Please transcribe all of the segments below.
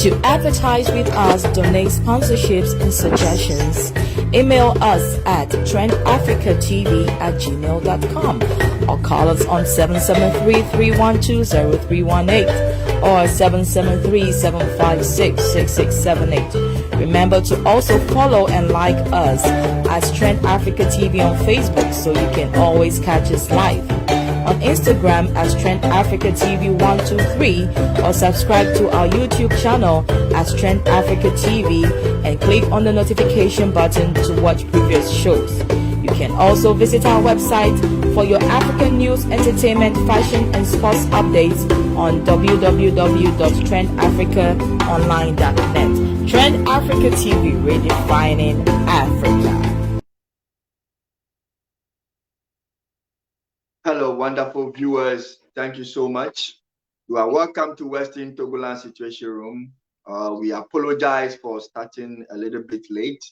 To advertise with us, donate sponsorships and suggestions, email us at trendafricatv@gmail.com or call us on 773-312-0318 or 773-756-6678. Remember to also follow and like us as Trend Africa TV on Facebook so you can always catch us live. On Instagram as Trend Africa TV 123 or subscribe to our YouTube channel as Trend Africa TV and click on the notification button to watch previous shows. You can also visit our website for your African news, entertainment, fashion and sports updates on www.trendafricaonline.net. Trend Africa TV, redefining Africa. Hello, wonderful viewers. Thank you so much. You are welcome to Western Togoland Situation Room. We apologize for starting a little bit late.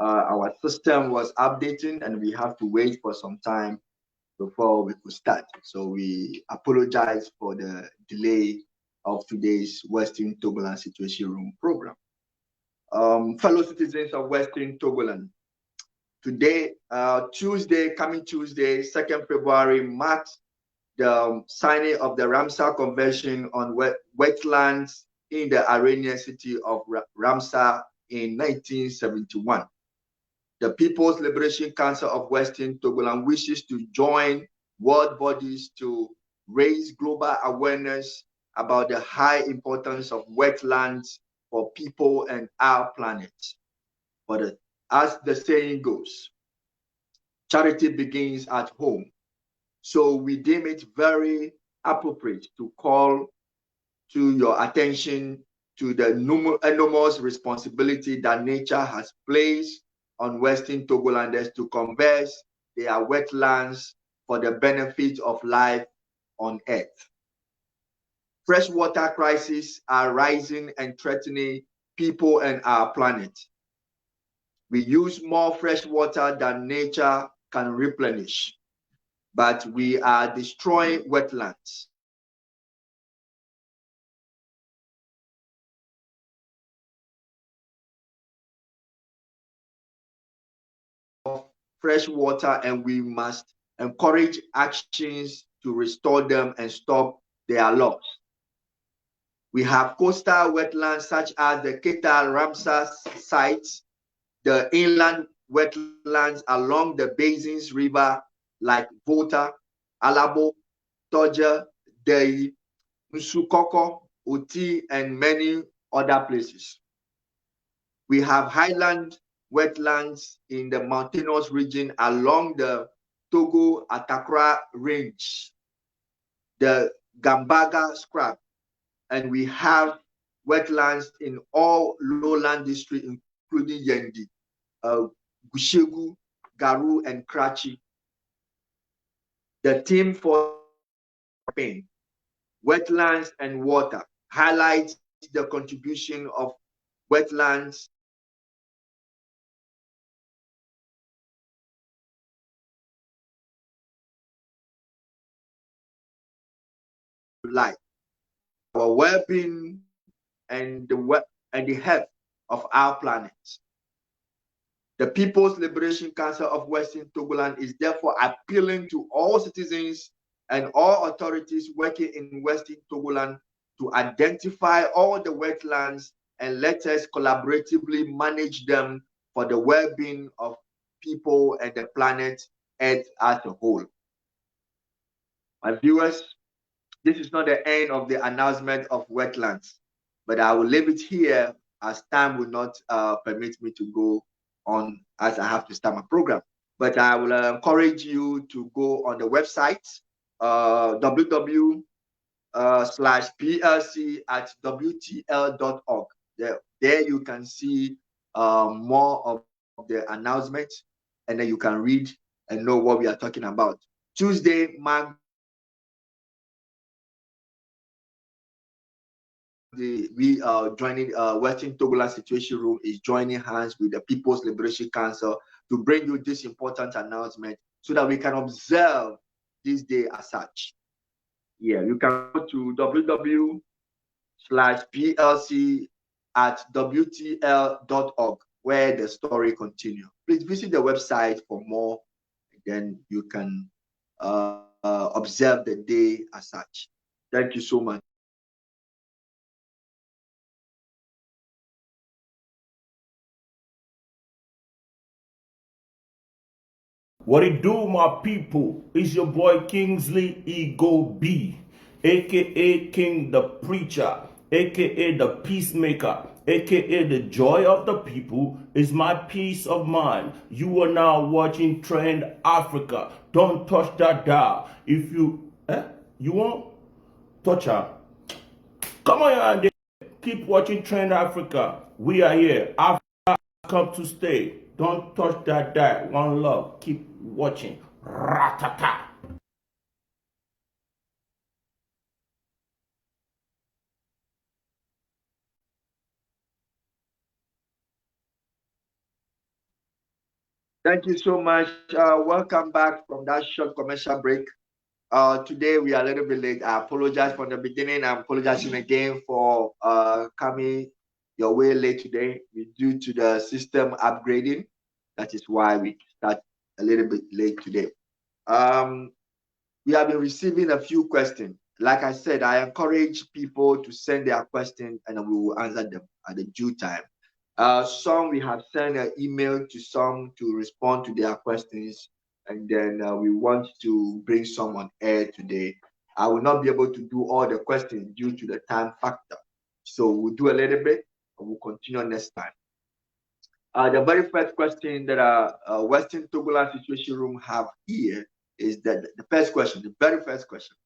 Our system was updating and we have to wait for some time before we could start. So we apologize for the delay of today's Western Togoland Situation Room program. Fellow citizens of Western Togoland, today, coming Tuesday, 2nd February, marks the signing of the Ramsar Convention on Wetlands in the Iranian city of Ramsar in 1971. The People's Liberation Council of Western Togoland wishes to join world bodies to raise global awareness about the high importance of wetlands for people and our planet. But as the saying goes, charity begins at home. So we deem it very appropriate to call to your attention to the enormous responsibility that nature has placed on Western Togolanders to conserve their wetlands for the benefit of life on Earth. Freshwater crises are rising and threatening people and our planet. We use more fresh water than nature can replenish, but we are destroying wetlands. Fresh water, and we must encourage actions to restore them and stop their loss. We have coastal wetlands such as the Keita Ramsar sites, the inland wetlands along the basins river like Volta, Alabo, Toja, Dei, Nsukoko, Oti, and many other places. We have highland wetlands in the mountainous region along the Togo-Atakra range, the Gambaga scrub, and we have wetlands in all lowland districts, including Yendi, Gushegu, Garu, and Krachi. The theme for campaign, Wetlands and Water, highlights the contribution of wetlands life, our well-being, and the health of our planet. The People's Liberation Council of Western Togoland is therefore appealing to all citizens and all authorities working in Western Togoland to identify all the wetlands and let us collaboratively manage them for the well-being of people and the planet Earth as a whole. My viewers, this is not the end of the announcement of wetlands, but I will leave it here as time will not permit me to go on as I have to start my program. But I will encourage you to go on the website, www.plc@wtl.org. There you can see more of the announcements, and then you can read and know what we are talking about. Tuesday, we are joining Western Togoland Situation Room is joining hands with the People's Liberation Council to bring you this important announcement so that we can observe this day as such. Yeah, you can go to www.plc at WTL.org, where the story continues. Please visit the website for more. Then you can observe the day as such. Thank you so much. What it do, my people? It's your boy Kingsley Ego B, aka King the Preacher, aka the Peacemaker, aka the Joy of the People is my peace of mind. You are now watching Trend Africa. Don't touch that dial. If you won't touch her. Come on, and keep watching Trend Africa. We are here. Africa come to stay. Don't touch that dial. One love. Keep watching. Ratata. Thank you so much. Welcome back from that short commercial break. Today we are a little bit late. I apologize from the beginning. I'm apologizing again for coming your way late today. Due to the system upgrading. That is why we start a little bit late today. We have been receiving a few questions. Like I said, I encourage people to send their questions and we will answer them at the due time. Some we have sent an email to some to respond to their questions, and then we want to bring some on air today. I will not be able to do all the questions due to the time factor. So we'll do a little bit and we'll continue next time. The very first question that Western Togoland Situation Room have here is that the first question, the very first question.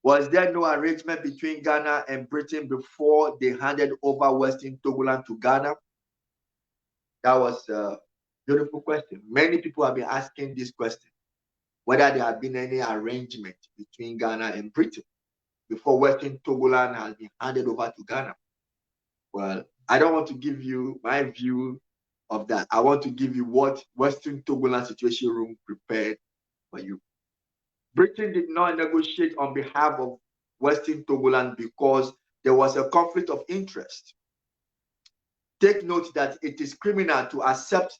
Was there no arrangement between Ghana and Britain before they handed over Western Togoland to Ghana? That was a beautiful question. Many people have been asking this question, whether there had been any arrangement between Ghana and Britain before Western Togoland has been handed over to Ghana. Well, I don't want to give you my view of that. I want to give you what Western Togoland Situation Room prepared for you. Britain did not negotiate on behalf of Western Togoland because there was a conflict of interest. Take note that it is criminal to accept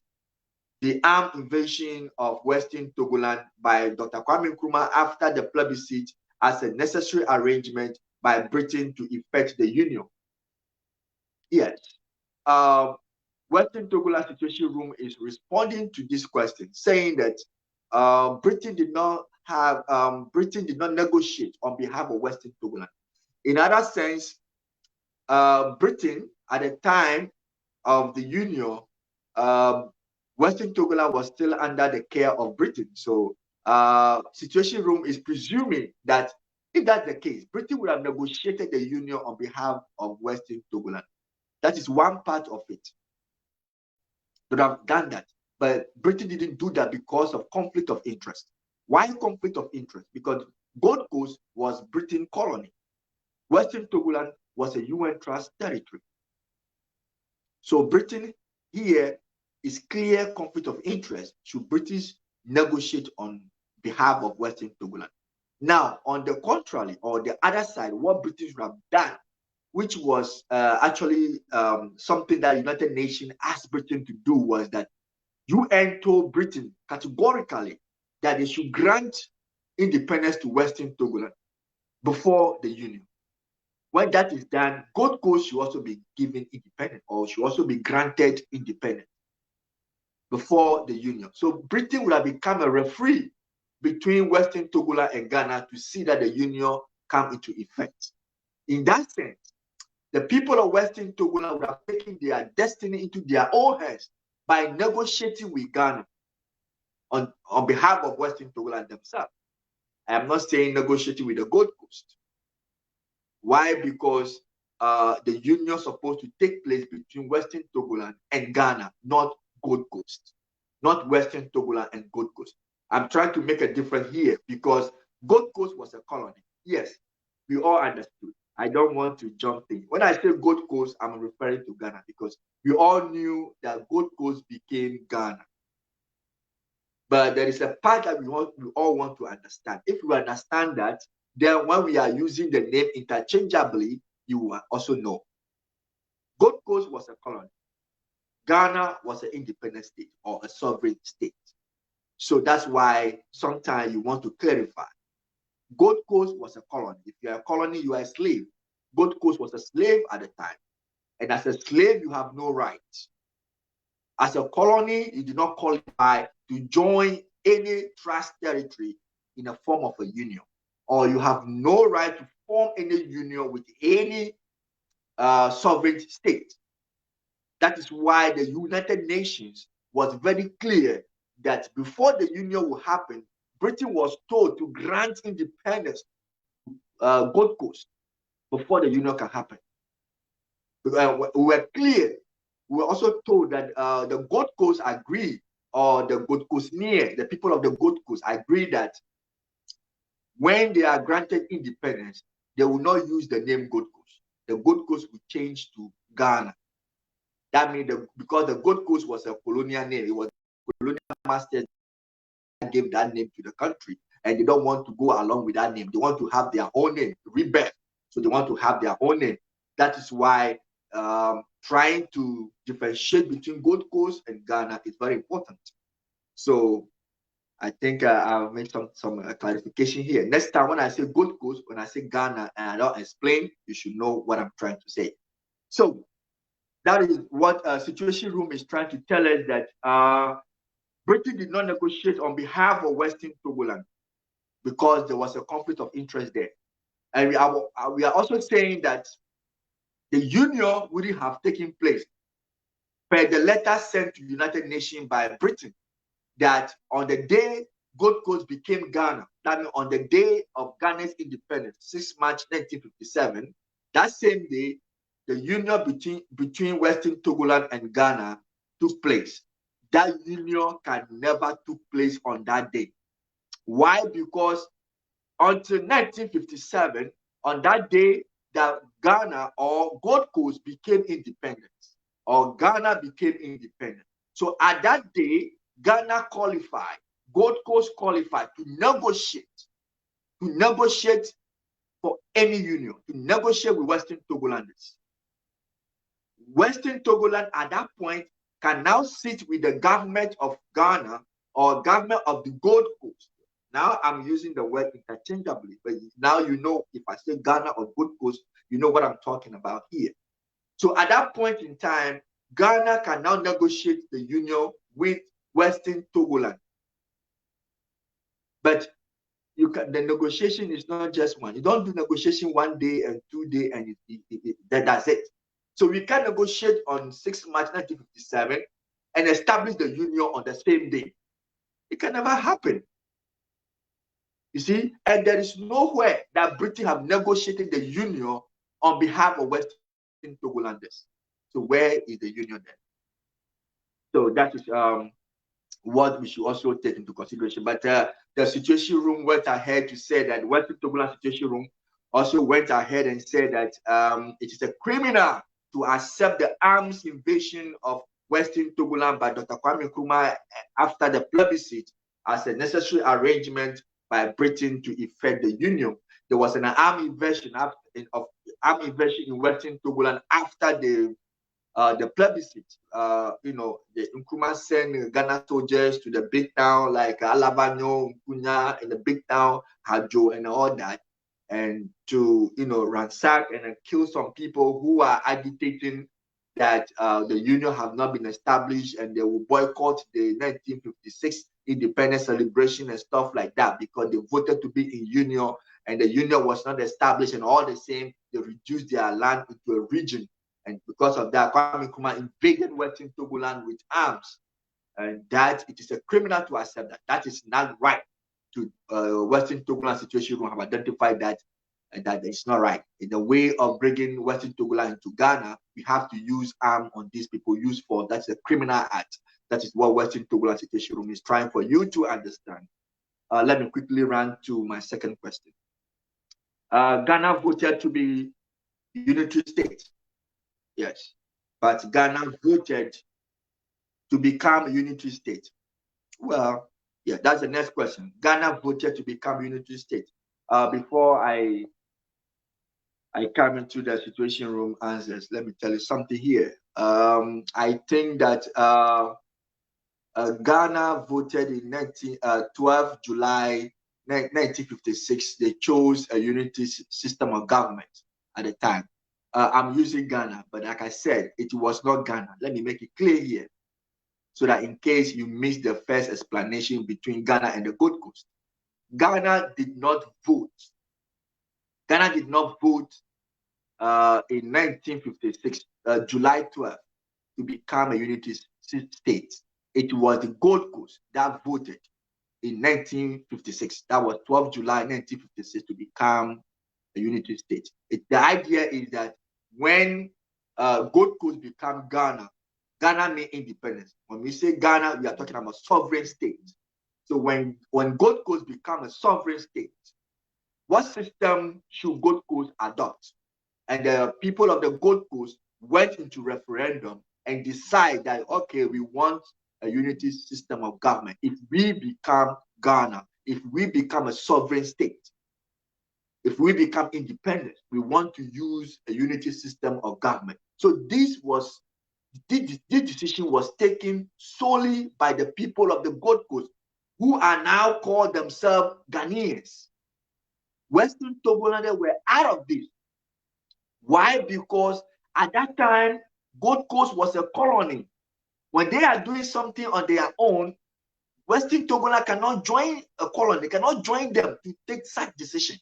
the armed invasion of Western Togoland by Dr. Kwame Nkrumah after the plebiscite as a necessary arrangement by Britain to effect the union. Yes. Western Togoland Situation Room is responding to this question, saying that Britain did not negotiate on behalf of Western Togoland. In other sense, Britain at the time of the union, Western Togoland was still under the care of Britain. So Situation Room is presuming that if that's the case, Britain would have negotiated the union on behalf of Western Togoland. That is one part of it. They would have done that. But Britain didn't do that because of conflict of interest. Why conflict of interest? Because Gold Coast was Britain colony. Western Togoland was a UN trust territory. So Britain here is clear conflict of interest. Should British negotiate on behalf of Western Togoland? Now, on the contrary, or the other side, what British would have done, which was actually something that United Nations asked Britain to do, was that UN told Britain categorically that they should grant independence to Western Togoland before the union. When that is done, Gold Coast should also be given independence, or should also be granted independence before the union. So Britain would have become a referee between Western Togoland and Ghana to see that the union come into effect. In that sense, the people of Western Togoland would have taken their destiny into their own hands by negotiating with Ghana on behalf of Western Togoland themselves. I am not saying negotiating with the Gold Coast. Why? Because the union is supposed to take place between Western Togoland and Ghana, not Gold Coast, not Western Togoland and Gold Coast. I'm trying to make a difference here because Gold Coast was a colony. Yes, we all understood. I don't want to jump in. When I say Gold Coast, I'm referring to Ghana because we all knew that Gold Coast became Ghana. But there is a part that we all want to understand. If we understand that, then when we are using the name interchangeably, you will also know. Gold Coast was a colony. Ghana was an independent state or a sovereign state. So that's why sometimes you want to clarify. Gold Coast was a colony. If you're a colony, you are a slave. Gold Coast was a slave at the time. And as a slave, you have no rights. As a colony, you do not qualify to join any trust territory in a form of a union, or you have no right to form any union with any sovereign state. That is why the United Nations was very clear that before the union will happen, Britain was told to grant independence to Gold Coast before the union can happen. We were clear. We were also told that the Gold Coast agreed, or the Gold Coast near, the people of the Gold Coast agree that when they are granted independence, they will not use the name Gold Coast. The Gold Coast will change to Ghana. That means because the Gold Coast was a colonial name, it was colonial masters that gave that name to the country, and they don't want to go along with that name. They want to have their own name, rebirth. So they want to have their own name. That is why trying to differentiate between Gold Coast and Ghana is very important. So I think I'll make some clarification here. Next time when I say Gold Coast, when I say Ghana, and I don't explain, you should know what I'm trying to say. So that is what Situation Room is trying to tell us, that Britain did not negotiate on behalf of Western Togoland because there was a conflict of interest there. And we are also saying that the union wouldn't have taken place per the letter sent to the United Nations by Britain, that on the day Gold Coast became Ghana, that means on the day of Ghana's independence, 6 March 1957, that same day, the union between Western Togoland and Ghana took place. That union can never took place on that day. Why? Because until 1957, on that day, that Ghana or Gold Coast became independent, or Ghana became independent. So at that day, Ghana qualified, Gold Coast qualified to negotiate for any union, to negotiate with Western Togolanders. Western Togoland at that point can now sit with the government of Ghana or government of the Gold Coast. Now I'm using the word interchangeably, but now you know if I say Ghana or Gold Coast, you know what I'm talking about here. So at that point in time, Ghana can now negotiate the union with Western Togoland. But the negotiation is not just one. You don't do negotiation 1 day and 2 days and that's it. So we can negotiate on 6 March 1957 and establish the union on the same day. It can never happen. You see, and there is nowhere that Britain have negotiated the union on behalf of Western Togolanders. So where is the union then? So that is what we should also take into consideration. But the Situation Room went ahead to say that Western Togoland Situation Room also went ahead and said that it is a criminal to accept the arms invasion of Western Togoland by Dr. Kwame Nkrumah after the plebiscite as a necessary arrangement by Britain to effect the union. There was an armed invasion in Western Togoland after the plebiscite. The Nkrumah sent Ghana soldiers to the big town like Alabanyo, Nkunya, and the big town Hajo and all that, and to ransack and kill some people who are agitating that the union have not been established, and they will boycott the 1956 independence celebration and stuff like that because they voted to be in union and the union was not established, and all the same they reduced their land into a region, and because of that Kwame Nkrumah invaded Western Togoland with arms, and that it is a criminal to accept that. That is not right. To Western Togoland Situation Room have identified that, and that it's not right. In the way of bringing Western Togoland into Ghana, we have to use arm on these people, use force. That's a criminal act. That is what Western Togoland Situation Room is trying for you to understand. Let me quickly run to my second question. Ghana voted to be unitary state. Yes, but Ghana voted to become a unitary state. Well, yeah, that's the next question. Ghana voted to become unitary state. Before I I come into the Situation Room answers, let me tell you something here. I think that Ghana voted in 12 July 1956. They chose a unity system of government at the time. I'm using Ghana, but like I said, it was not Ghana. Let me make it clear here, so that in case you missed the first explanation between Ghana and the Gold Coast, Ghana did not vote. Ghana did not vote in 1956, July 12th, to become a unity state. It was the Gold Coast that voted in 1956. That was 12 July 1956 to become a unity state. The idea is that when Gold Coast become Ghana, Ghana means independence. When we say Ghana, we are talking about sovereign state. So when Gold Coast become a sovereign state, what system should Gold Coast adopt? And the people of the Gold Coast went into referendum and decide that, okay, we want a unity system of government. If we become Ghana, if we become a sovereign state, if we become independent, we want to use a unity system of government. So this decision was taken solely by the people of the Gold Coast, who are now called themselves Ghanaians. Western Togolanders were out of this. Why? Because at that time, Gold Coast was a colony. When they are doing something on their own, Western Togoland cannot join a colony. They cannot join them to take such decision.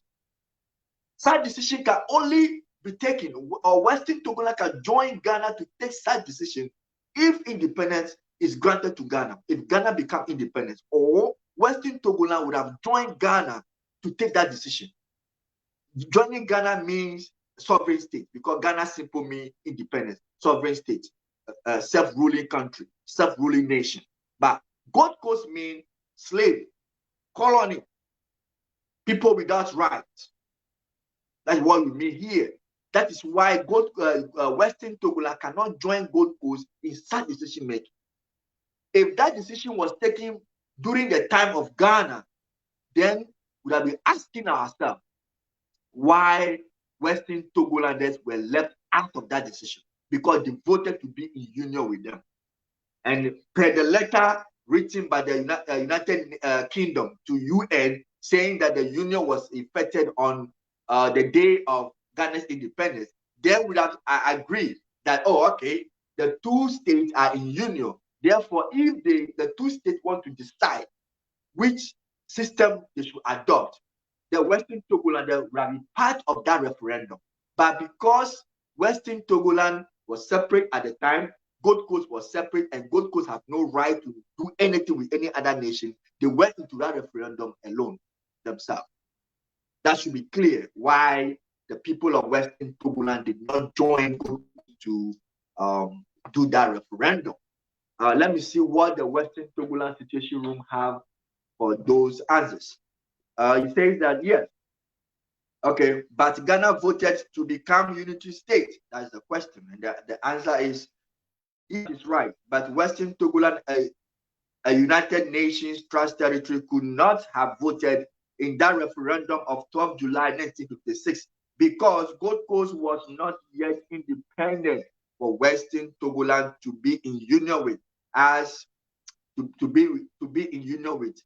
Such decision can only be taken, or Western Togoland can join Ghana to take such decision if independence is granted to Ghana, if Ghana becomes independent, or Western Togoland would have joined Ghana to take that decision. Joining Ghana means sovereign state, because Ghana simply means independence, sovereign state, self-ruling country, self-ruling nation. But Gold Coast means slave, colony, people without rights. That's what we mean here. That is why Western Togoland cannot join Gold Coast in such decision making. If that decision was taken during the time of Ghana, then we would have been asking ourselves why Western Togolanders were left out of that decision, because they voted to be in union with them. And per the letter written by the United Kingdom to UN, saying that the union was effected on the day of Ghana's independence, they would have agreed that, oh, okay, the two states are in union. Therefore, if the two states want to decide which system they should adopt, the Western Togoland will be part of that referendum. But because Western Togoland was separate at the time, Gold Coast was separate, and Gold Coast have no right to do anything with any other nation, they went into that referendum alone themselves. That should be clear why the people of Western Togoland did not join Gold Coast to do that referendum. Let me see what the Western Togoland Situation Room have for those answers. It says that yes, okay, but Ghana voted to become unity state. That's the question, and the answer is it is right. But Western Togoland, a United Nations Trust territory, could not have voted in that referendum of 12 July 1956 because Gold Coast was not yet independent for Western Togoland to be in union with, as to be in union with,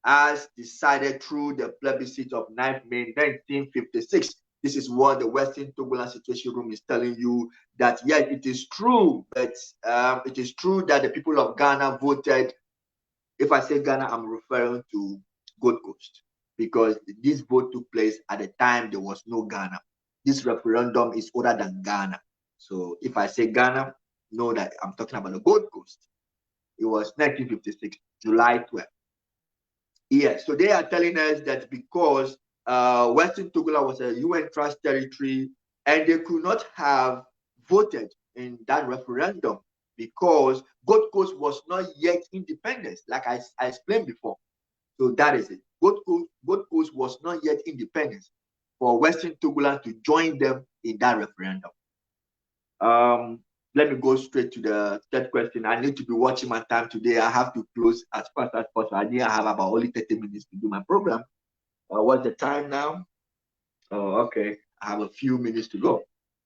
as decided through the plebiscite of 9th May 1956. This is what the Western Togoland Situation Room is telling you, that yes, it is true, but it is true that the people of Ghana voted. If I say Ghana, I'm referring to Gold Coast, because this vote took place at the time there was no Ghana. This referendum is older than Ghana. So if I say Ghana, know that I'm talking about the Gold Coast. It was 1956, July 12th. Yes, so they are telling us that because Western Togoland was a UN Trust territory, and they could not have voted in that referendum because Gold Coast was not yet independent, like I explained before. So that is it. Gold Coast was not yet independent for Western Togoland to join them in that referendum. Let me go straight to the third question. I need to be watching my time today. I have to close as fast as possible. I have about only 30 minutes to do my program. What's the time now? Oh, okay. I have a few minutes to go.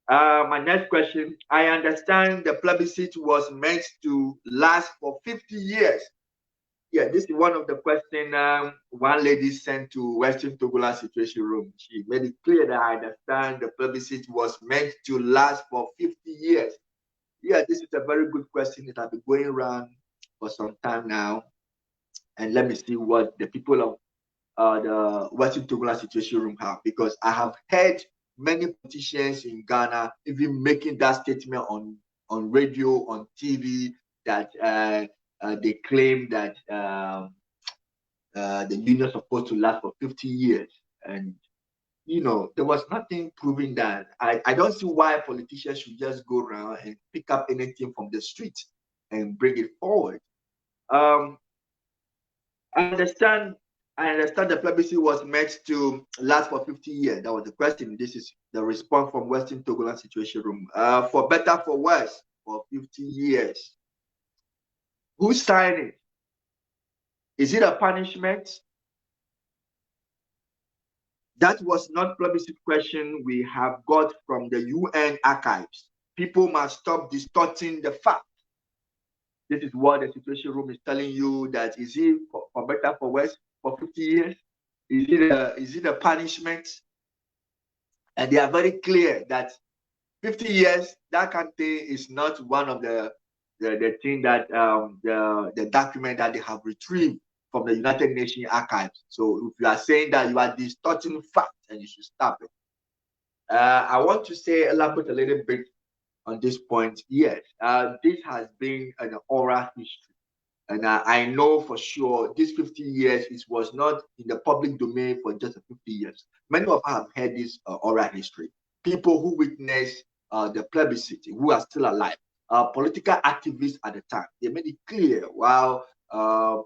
My next question, I understand the plebiscite was meant to last for 50 years. Yeah, this is one of the questions one lady sent to Western Togoland Situation Room. She made it clear that I understand the plebiscite was meant to last for 50 years. Yeah, this is a very good question that I've been going around for some time now. And let me see what the people of the Western Togoland Situation Room have, because I have heard many politicians in Ghana even making that statement on radio, on TV, that they claim that the union is supposed to last for 50 years. And, there was nothing proving that. I don't see why politicians should just go around and pick up anything from the street and bring it forward. I understand the plebiscite was meant to last for 50 years. That was the question. This is the response from Western Togoland Situation Room. For better, for worse, for 50 years. Who signed it? Is it a punishment? That was not plebiscite question we have got from the UN archives. People must stop distorting the fact. This is what the Situation Room is telling you, that is it for better, for worse, for 50 years? Is it a punishment? And they are very clear that 50 years, that kind of thing is not one of the thing that the document that they have retrieved from the United Nations archives. So if you are saying that, you are distorting facts, and you should stop it. I want to elaborate a little bit on this point. Yes, this has been an oral history. And I know for sure this 50 years was not in the public domain for just 50 years. Many of us have heard this oral history. People who witnessed the plebiscite, who are still alive, political activists at the time, they made it clear while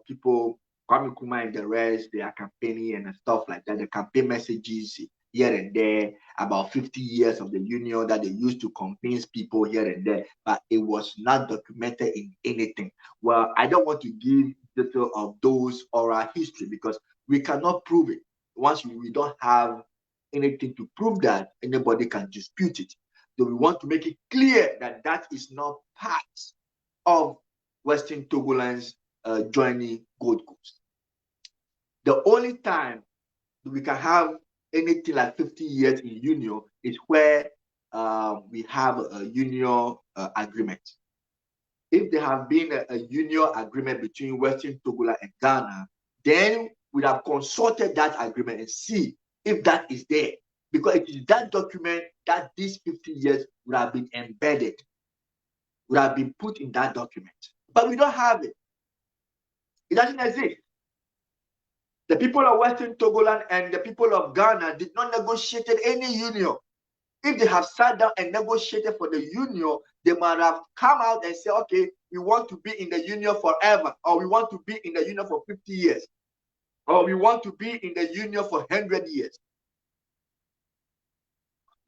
people, Kwame Nkrumah and the rest, they are campaigning and stuff like that, the campaign messages here and there about 50 years of the union that they used to convince people here and there, but it was not documented in anything. Well, I don't want to give detail of those oral history because we cannot prove it. Once we don't have anything to prove that, anybody can dispute it. So we want to make it clear that that is not part of Western Togoland's joining Gold Coast. The only time we can have anything like 50 years in union is where we have a union agreement. If there have been a union agreement between Western Togoland and Ghana, then we have consulted that agreement and see if that is there. Because it is that document that these 50 years would have been embedded, would have been put in that document. But we don't have it. It doesn't exist. The people of Western Togoland and the people of Ghana did not negotiate any union. If they have sat down and negotiated for the union, they might have come out and said, okay, we want to be in the union forever, or we want to be in the union for 50 years, or we want to be in the union for 100 years.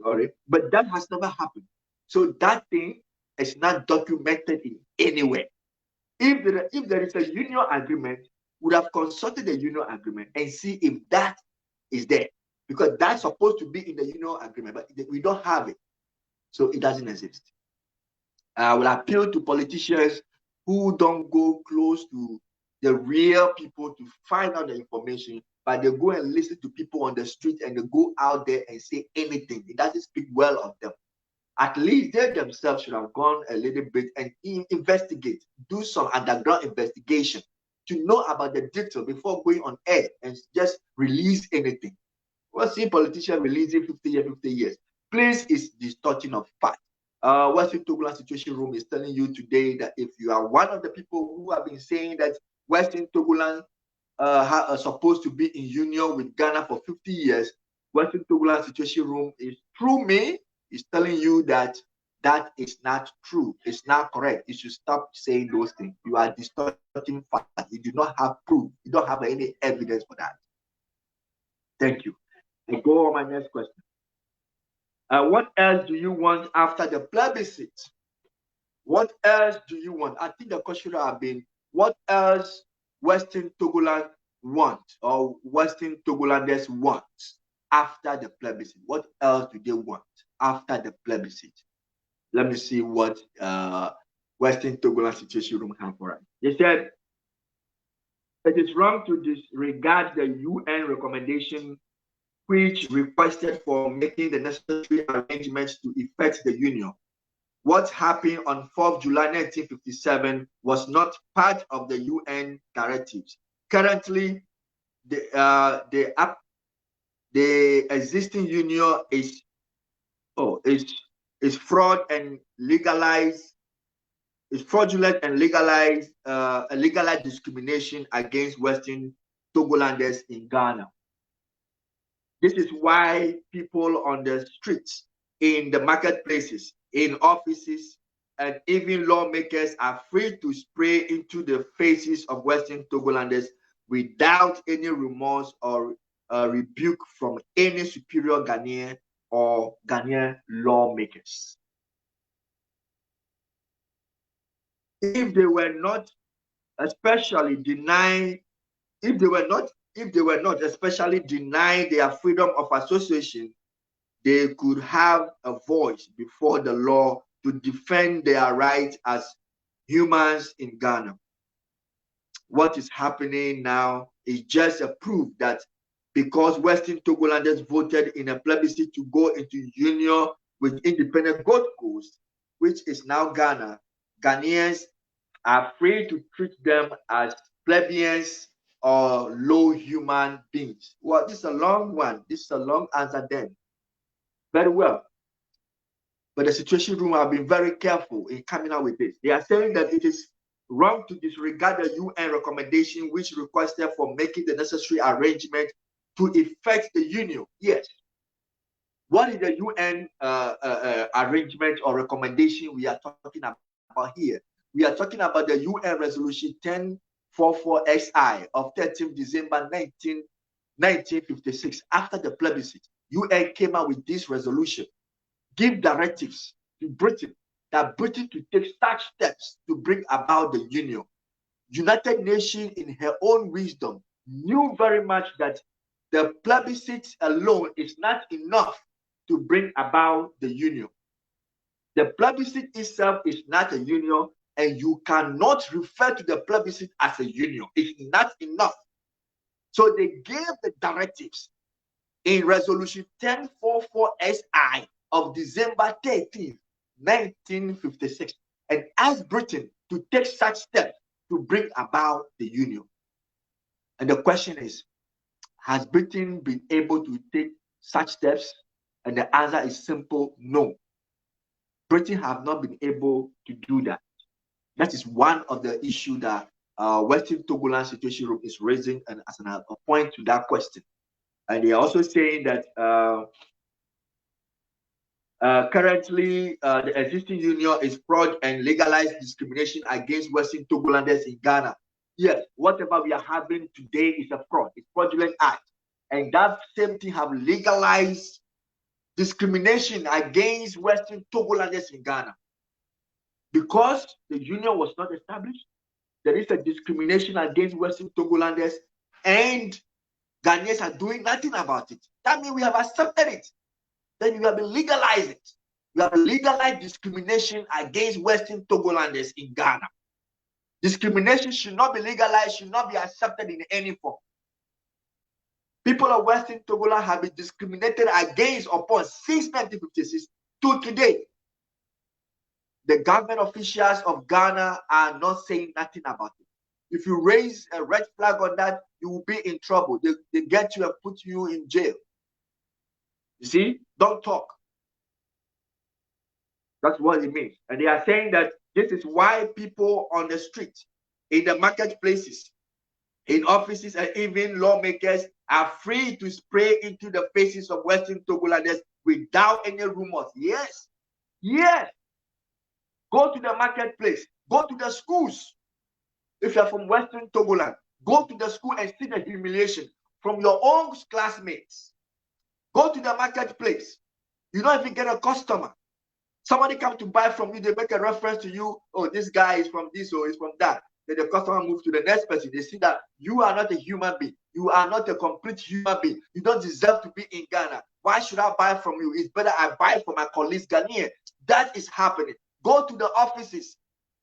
Sorry, but that has never happened. So that thing is not documented in anywhere. If there is a union agreement, we would have consulted the union agreement and see if that is there, because that's supposed to be in the union agreement, but we don't have it, so it doesn't exist. I will appeal to politicians who don't go close to the real people to find out the information, but they go and listen to people on the street and they go out there and say anything. It doesn't speak well of them. At least they themselves should have gone a little bit and investigate, do some underground investigation to know about the detail before going on air and just release anything. We're seeing politicians releasing 50 years. Please, it's distorting of fact. Western Togoland Situation Room is telling you today that if you are one of the people who have been saying that Western Togoland are supposed to be in union with Ghana for 50 years, Western Togoland Situation Room is, through me, is telling you that that is not true. It's not correct. You should stop saying those things. You are distorting facts. You do not have proof. You don't have any evidence for that. Thank you. I go on my next question. What else do you want after the plebiscite? What else do you want? I think the question should have been, what else Western Togoland want, or Western Togolanders want? after the plebiscite? What else do they want after the plebiscite? Let me see what Western Togoland Situation Room have for us. They said, it is wrong to disregard the UN recommendation which requested for making the necessary arrangements to effect the union. What happened on 4th July 1957 was not part of the UN directives. Currently, the existing union is fraud and legalized. Is fraudulent and legalized discrimination against Western Togolanders in Ghana. This is why people on the streets, in the marketplaces, in offices, and even lawmakers are free to spray into the faces of Western Togolanders without any remorse or rebuke from any superior Ghanaian or Ghanaian lawmakers. If they were not especially denying their freedom of association, they could have a voice before the law to defend their rights as humans in Ghana. What is happening now is just a proof that because Western Togolanders voted in a plebiscite to go into union with independent Gold Coast, which is now Ghana, Ghanaians are free to treat them as plebeians or low human beings. Well, this is a long one. This is a long answer then. Very well. But the Situation Room have been very careful in coming out with this. They are saying that it is wrong to disregard the UN recommendation which requested for making the necessary arrangement to effect the union. Yes. What is the UN arrangement or recommendation we are talking about here? We are talking about the UN Resolution 1044-XI of 13th December 1956. After the plebiscite, UN came out with this resolution, give directives to Britain, that Britain to take such steps to bring about the union. United Nations, in her own wisdom, knew very much that the plebiscite alone is not enough to bring about the union. The plebiscite itself is not a union, and you cannot refer to the plebiscite as a union. It's not enough. So they gave the directives in Resolution 1044-SI of December 13, 1956, and asked Britain to take such steps to bring about the union. And the question is, has Britain been able to take such steps? And the answer is simple, no. Britain have not been able to do that. That is one of the issues that Western Togoland Situation Room is raising, and as a point to that question. And they are also saying that currently the existing union is fraud and legalized discrimination against Western Togolanders in Ghana. Yes, whatever we are having today is a fraud, it's fraudulent act. And that same thing have legalized discrimination against Western Togolanders in Ghana. Because the union was not established, there is a discrimination against Western Togolanders, and Ghanaians are doing nothing about it. That means we have accepted it. Then we have been legalized it. We have legalized discrimination against Western Togolanders in Ghana. Discrimination should not be legalized, should not be accepted in any form. People of Western Togoland have been discriminated against upon since 1956 to today. The government officials of Ghana are not saying nothing about it. If you raise a red flag on that, you will be in trouble. They get you and put you in jail. You see, don't talk. That's what it means. And they are saying that this is why people on the street, in the marketplaces, in offices, and even lawmakers are free to spray into the faces of Western Togolanders without any rumors. Yes. Yes. Go to the marketplace. Go to the schools. If you are from Western Togoland, go to the school and see the humiliation from your own classmates. Go to the marketplace. You don't even get a customer. Somebody come to buy from you, they make a reference to you. Oh, this guy is from this or is from that. then the customer moves to the next person. They see that you are not a human being. You are not a complete human being. You don't deserve to be in Ghana. Why should I buy from you? It's better I buy from my colleagues Ghanaian. That is happening. Go to the offices.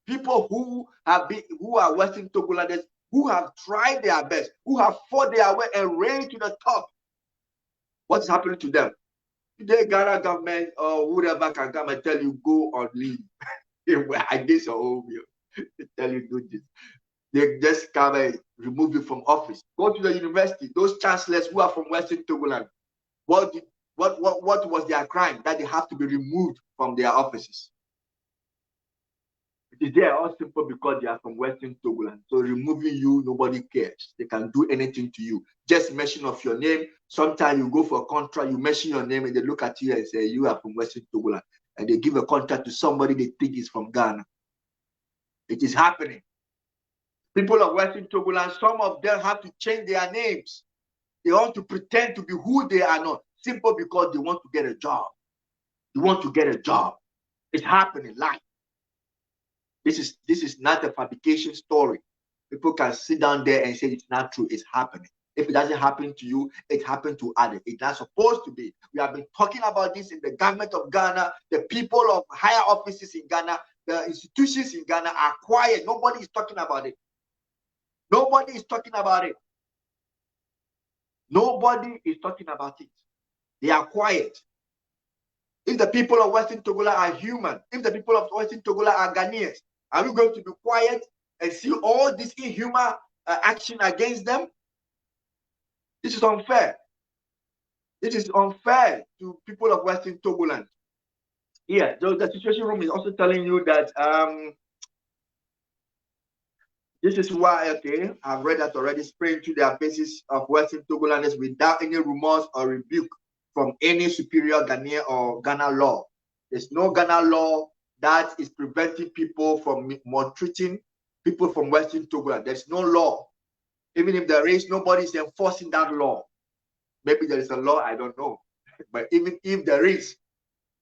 People who are Western Togolanders, who have tried their best, who have fought their way and raised to the top. What's happening to them? Today, Ghana government or whoever can come and tell you go on leave. Against your own will. They tell you do this. They just come and remove you from office. Go to the university. Those chancellors who are from Western Togoland, what was their crime that they have to be removed from their offices? It is there all simple because they are from Western Togoland. So removing you, nobody cares. They can do anything to you. Just mention of your name. Sometimes you go for a contract, you mention your name, and they look at you and say you are from Western Togoland, and they give a contract to somebody they think is from Ghana. It is happening. People of Western Togoland, some of them have to change their names. They want to pretend to be who they are not, simple because they want to get a job. They want to get a job. It's happening live. This is not a fabrication story. People can sit down there and say it's not true. It's happening. If it doesn't happen to you, it happened to others. It's not supposed to be. We have been talking about this in the government of Ghana. The people of higher offices in Ghana, the institutions in Ghana are quiet. Nobody is talking about it. Nobody is talking about it. Nobody is talking about it. They are quiet. If the people of Western Togoland are human, if the people of Western Togoland are Ghanaians, are we going to be quiet and see all this inhuman action against them? This is unfair. This is unfair to people of Western Togoland. Yeah, the Situation Room is also telling you that this is why, okay, I've read that already, spraying to their faces of Western Togolanders without any remorse or rebuke from any superior Ghanaian or Ghana law. There's no Ghana law that is preventing people from maltreating people from Western Togoland. There's no law. Even if there is, nobody is enforcing that law. Maybe there is a law, I don't know. But even if there is,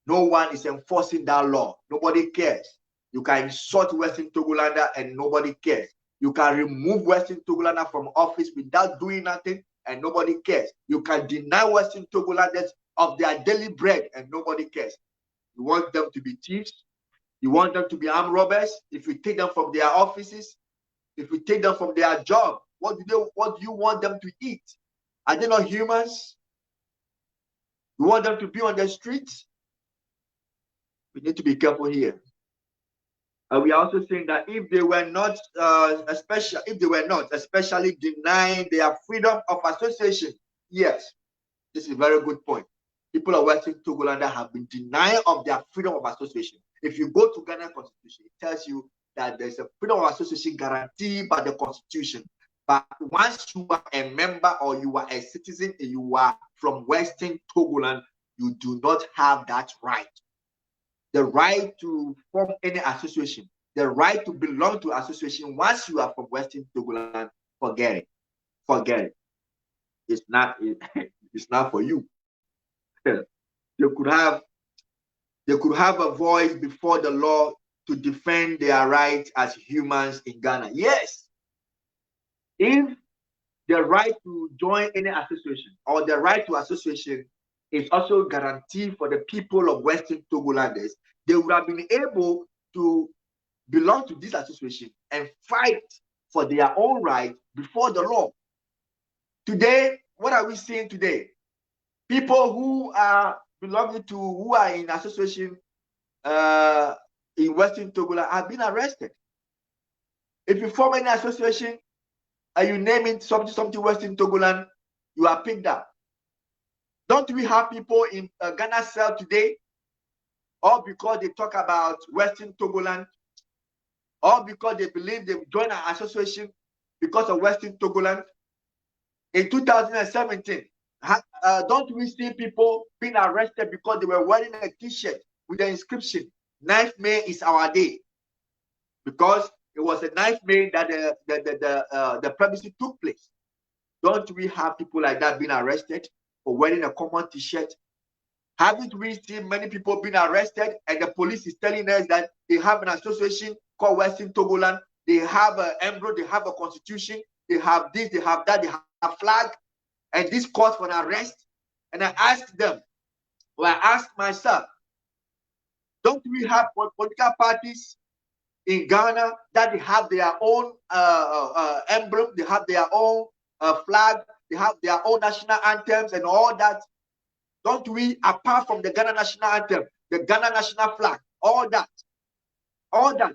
no one is enforcing that law. Nobody cares. You can insult Western Togolander and nobody cares. You can remove Western Togolander from office without doing nothing and nobody cares. You can deny Western Togolanders of their daily bread and nobody cares. You want them to be thieves. You want them to be armed robbers. If you take them from their offices, if you take them from their job, what do you want them to eat? Are they not humans? You want them to be on the streets? We need to be careful here. We are also saying that if they were not, especially denying their freedom of association, yes, this is a very good point. People of Western Togoland have been denying of their freedom of association. If you go to Ghana Constitution, it tells you that there's a freedom of association guaranteed by the Constitution. But once you are a member or you are a citizen and you are from Western Togoland, you do not have that right. The right to form any association, the right to belong to association. Once you are from Western Togoland, forget it. Forget it. It's not for you. They could have a voice before the law to defend their rights as humans in Ghana. Yes. If the right to join any association or the right to association is also guaranteed for the people of Western Togolanders, they would have been able to belong to this association and fight for their own right before the law. Today, what are we seeing today? People who are who are in association in Western Togoland have been arrested. If you form any association and you name it something Western Togoland, you are picked up. Don't we have people in Ghana cell today, all because they talk about Western Togoland, all because they believe they've joined an association because of Western Togoland? In 2017, don't we see people being arrested because they were wearing a t-shirt with the inscription, 9th May is our day? Because it was the 9th May that the plebiscite took place. Don't we have people like that being arrested for wearing a common t-shirt? Haven't we seen many people being arrested and the police is telling us that they have an association called Western Togoland they have an emblem, they have a constitution, they have this, they have that, they have a flag, and this calls for an arrest. And I asked them, or I asked myself, don't we have political parties in Ghana that they have their own emblem, they have their own flag, they have their own national anthems and all that? Don't we, apart from the Ghana national anthem, the Ghana national flag, all that,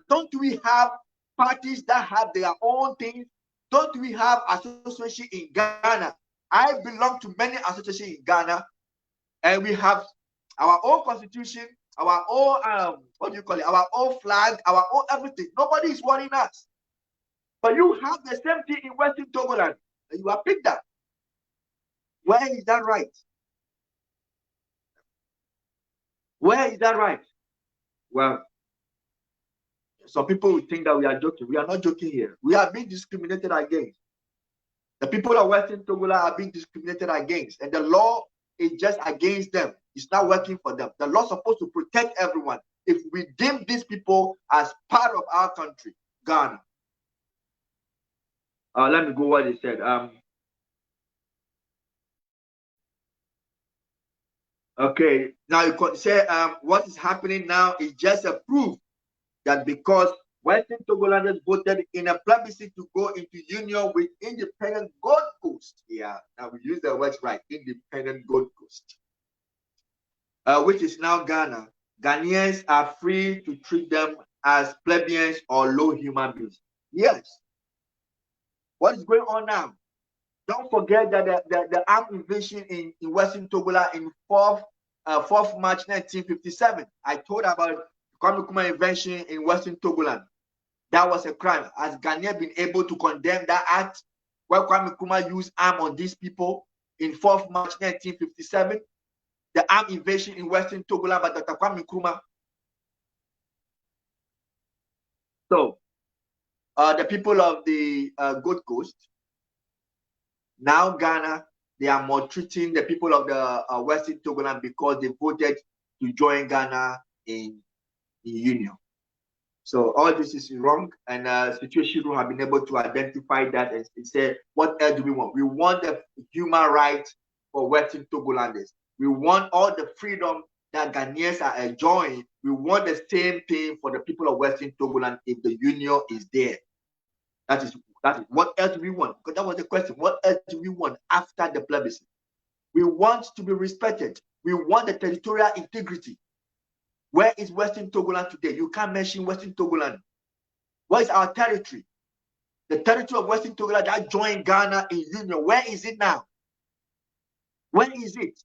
don't we have parties that have their own things? Don't we have association in Ghana? I belong to many associations in Ghana, and we have our own constitution, our own what do you call it? Our own flag, our own everything. Nobody is worrying us. But you have the same thing in Western Togoland, and you are picked up. Where is that right? Where is that right? Well, some people will think that we are joking. We are not joking here. We are being discriminated against. The people of Western Togoland are being discriminated against, and the law is just against them. It's not working for them. The law is supposed to protect everyone. If we deem these people as part of our country, Ghana. Let me go what they said. Okay, now you could say what is happening now is just a proof that because Western Togolanders voted in a plebiscite to go into union with independent Gold Coast. Yeah, now we use the words right, independent Gold Coast, which is now Ghana. Ghanaians are free to treat them as plebeians or low human beings. Yes. What is going on now? Don't forget that the armed invasion in Western Togoland in 4th March 1957. I told about Kwame Nkrumah invention in Western Togoland. That was a crime. Has Ghana been able to condemn that act where Kwame Nkrumah used arm on these people in 4th March 1957? The armed invasion in Western Togoland by Dr. Kwame Nkrumah. So, the people of the Gold Coast, now Ghana, they are maltreating the people of the Western Togoland because they voted to join Ghana in union. So all this is wrong, and Situation Room have been able to identify that and say, what else do we want? We want the human rights for Western Togolanders. We want all the freedom that Ghanaians are enjoying. We want the same thing for the people of Western Togoland if the union is there. That is what else do we want? Because that was the question. What else do we want after the plebiscite? We want to be respected. We want the territorial integrity. Where is Western Togoland today? You can't mention Western Togoland. What is our territory? The territory of Western Togoland that joined Ghana in union. Where is it now? Where is it?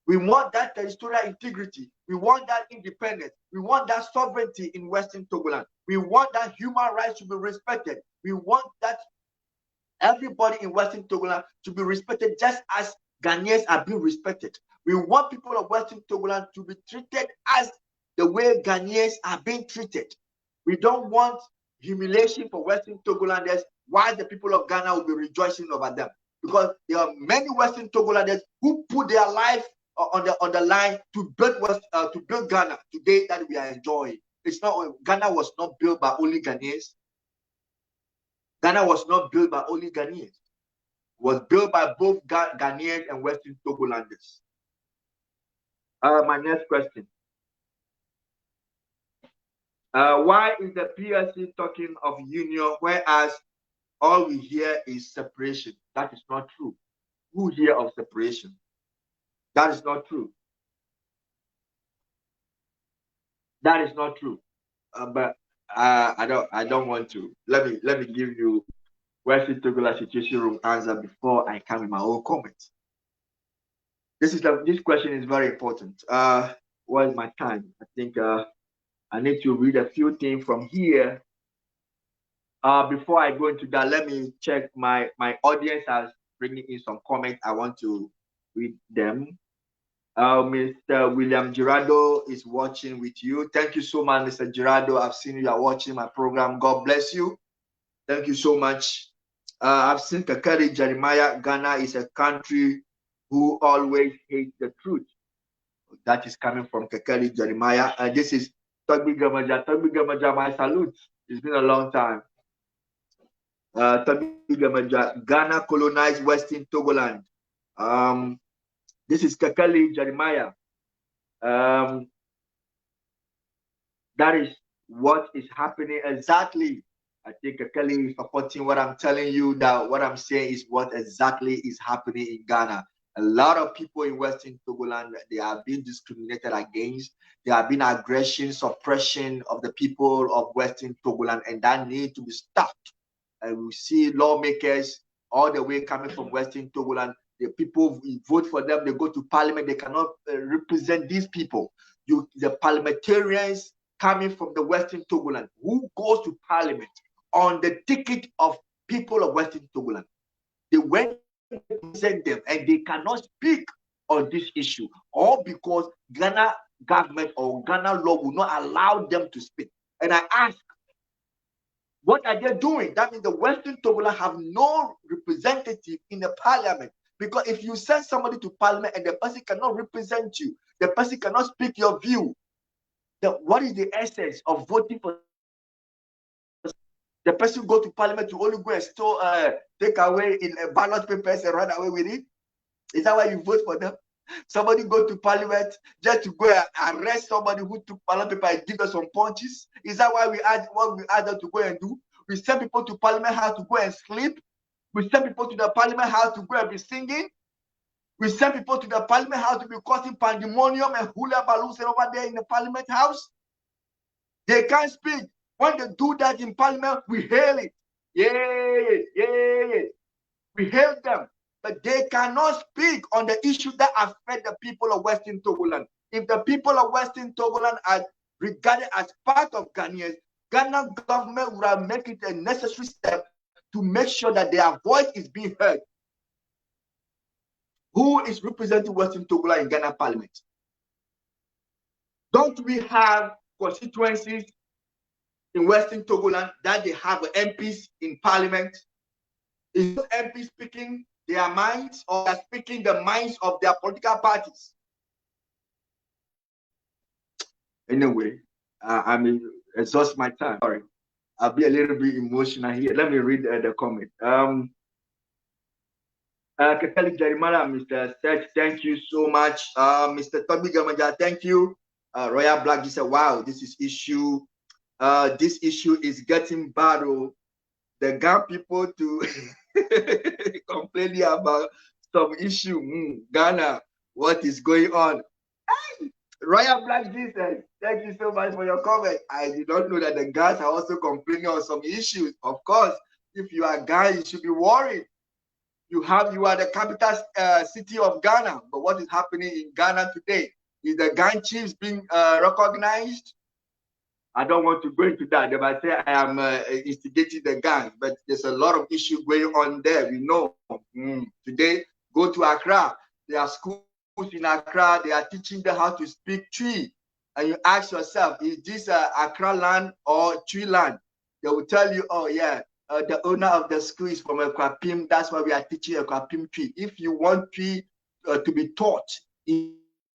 We want that territorial integrity. We want that independence. We want that sovereignty in Western Togoland. We want that human rights to be respected. We want that everybody in Western Togoland to be respected just as Ghanaians are being respected. We want people of Western Togoland to be treated as the way Ghanaians are being treated. We don't want humiliation for Western Togolanders while the people of Ghana will be rejoicing over them. Because there are many Western Togolanders who put their life on the line to build Ghana today that we are enjoying. It's not Ghana was not built by only Ghanaians. Ghana was not built by only Ghanaians. It was built by both Ghanaians and Western Togolanders. My next question. Why is the PLC talking of union whereas all we hear is separation? That is not true. Who hear of separation? That is not true. That is not true. But I don't want to. Let me give you Western Togoland Situation Room answer before I come with my own comments. This question is very important. What is my time? I think I need to read a few things from here. Before I go into that, let me check my audience has bringing in some comments. I want to read them. Mr. William Girardo is watching with you. Thank you so much, Mr. Girardo. I've seen you are watching my program. God bless you. Thank you so much. I've seen Kakari Jeremiah. Ghana is a country who always hates the truth. That is coming from Kakari Jeremiah. This is Togbi Gamaja. Togbi Gamaja, my salute. It's been a long time. Ghana colonized Western Togoland. This is Kakali Jeremiah. That is what is happening exactly. I think Kakali is supporting what I'm telling you, that what I'm saying is what exactly is happening in Ghana. A lot of people in Western Togoland, they are being discriminated against. There have been aggression, suppression of the people of Western Togoland, and that need to be stopped. And we see lawmakers all the way coming from Western Togoland. The people vote for them, they go to parliament, they cannot represent these people. The parliamentarians coming from the Western Togoland, who goes to parliament on the ticket of people of Western Togoland. They went to represent them and they cannot speak on this issue, all because Ghana government or Ghana law will not allow them to speak. And I ask, what are they doing? That means the Western Togoland have no representative in the parliament. Because if you send somebody to parliament and the person cannot represent you, the person cannot speak your view, then what is the essence of voting for the person go to parliament to only go and store, take away in ballot papers and run away with it? Is that why you vote for them? Somebody go to parliament just to go and arrest somebody who took ballot paper and give them some punches? Is that why we ask what we ask them to go and do? We send people to parliament house to go and sleep. We send people to the parliament house to go and be singing. We send people to the parliament house to be causing pandemonium and hula balloons over there in the parliament house. They can't speak. When they do that in parliament, we hail it. Yay, yay. We hail them. But they cannot speak on the issue that affect the people of Western Togoland. If the people of Western Togoland are regarded as part of Ghanaians, Ghana government would have made it a necessary step to make sure that their voice is being heard. Who is representing Western Togoland in Ghana Parliament? Don't we have constituencies in Western Togoland that they have MPs in Parliament? Is those MPs speaking their minds, or are speaking the minds of their political parties? Anyway, I mean, exhaust my time. Sorry, I'll be a little bit emotional here. Let me read the comment. Catholic Jeremiah, Mr. Serge, thank you so much. Mr. Toby Gamaja, thank you. Royal Black just said, wow, this issue is getting bad. The Ghana people to complaining about some issue. Ghana, what is going on? Hey, Royal Black Jesus, thank you so much for your comment. I did not know that the Ghans are also complaining on some issues. Of course, if you are Ghana, you should be worried. You are the capital city of Ghana, but what is happening in Ghana today? Is the Ghan chiefs being recognized? I don't want to go into that. They might say I am instigating the gang, but there's a lot of issues going on there. We know. Today, go to Accra. There are schools in Accra. They are teaching them how to speak Twi. And you ask yourself, is this Accra land or Twi land? They will tell you, oh yeah, the owner of the school is from Ekwapim. That's why we are teaching Ekwapim Twi. If you want Twi to be taught in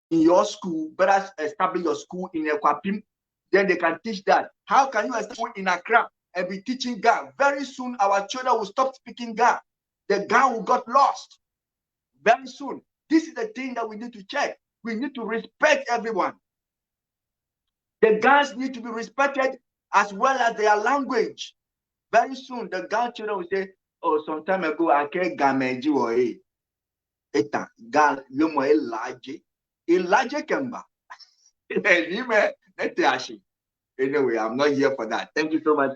your school, better establish your school in Ekwapim. Then they can teach that. How can you establish in Accra and be teaching Ga? Very soon, our children will stop speaking Ga. The Ga will get lost. Very soon. This is the thing that we need to check. We need to respect everyone. The Gans need to be respected as well as their language. Very soon, the Ga children will say, oh, some time ago, I can't Gameji or Eta Ga Yomo Elaje. Elaje Kemba. Anyway, I'm not here for that. Thank you so much.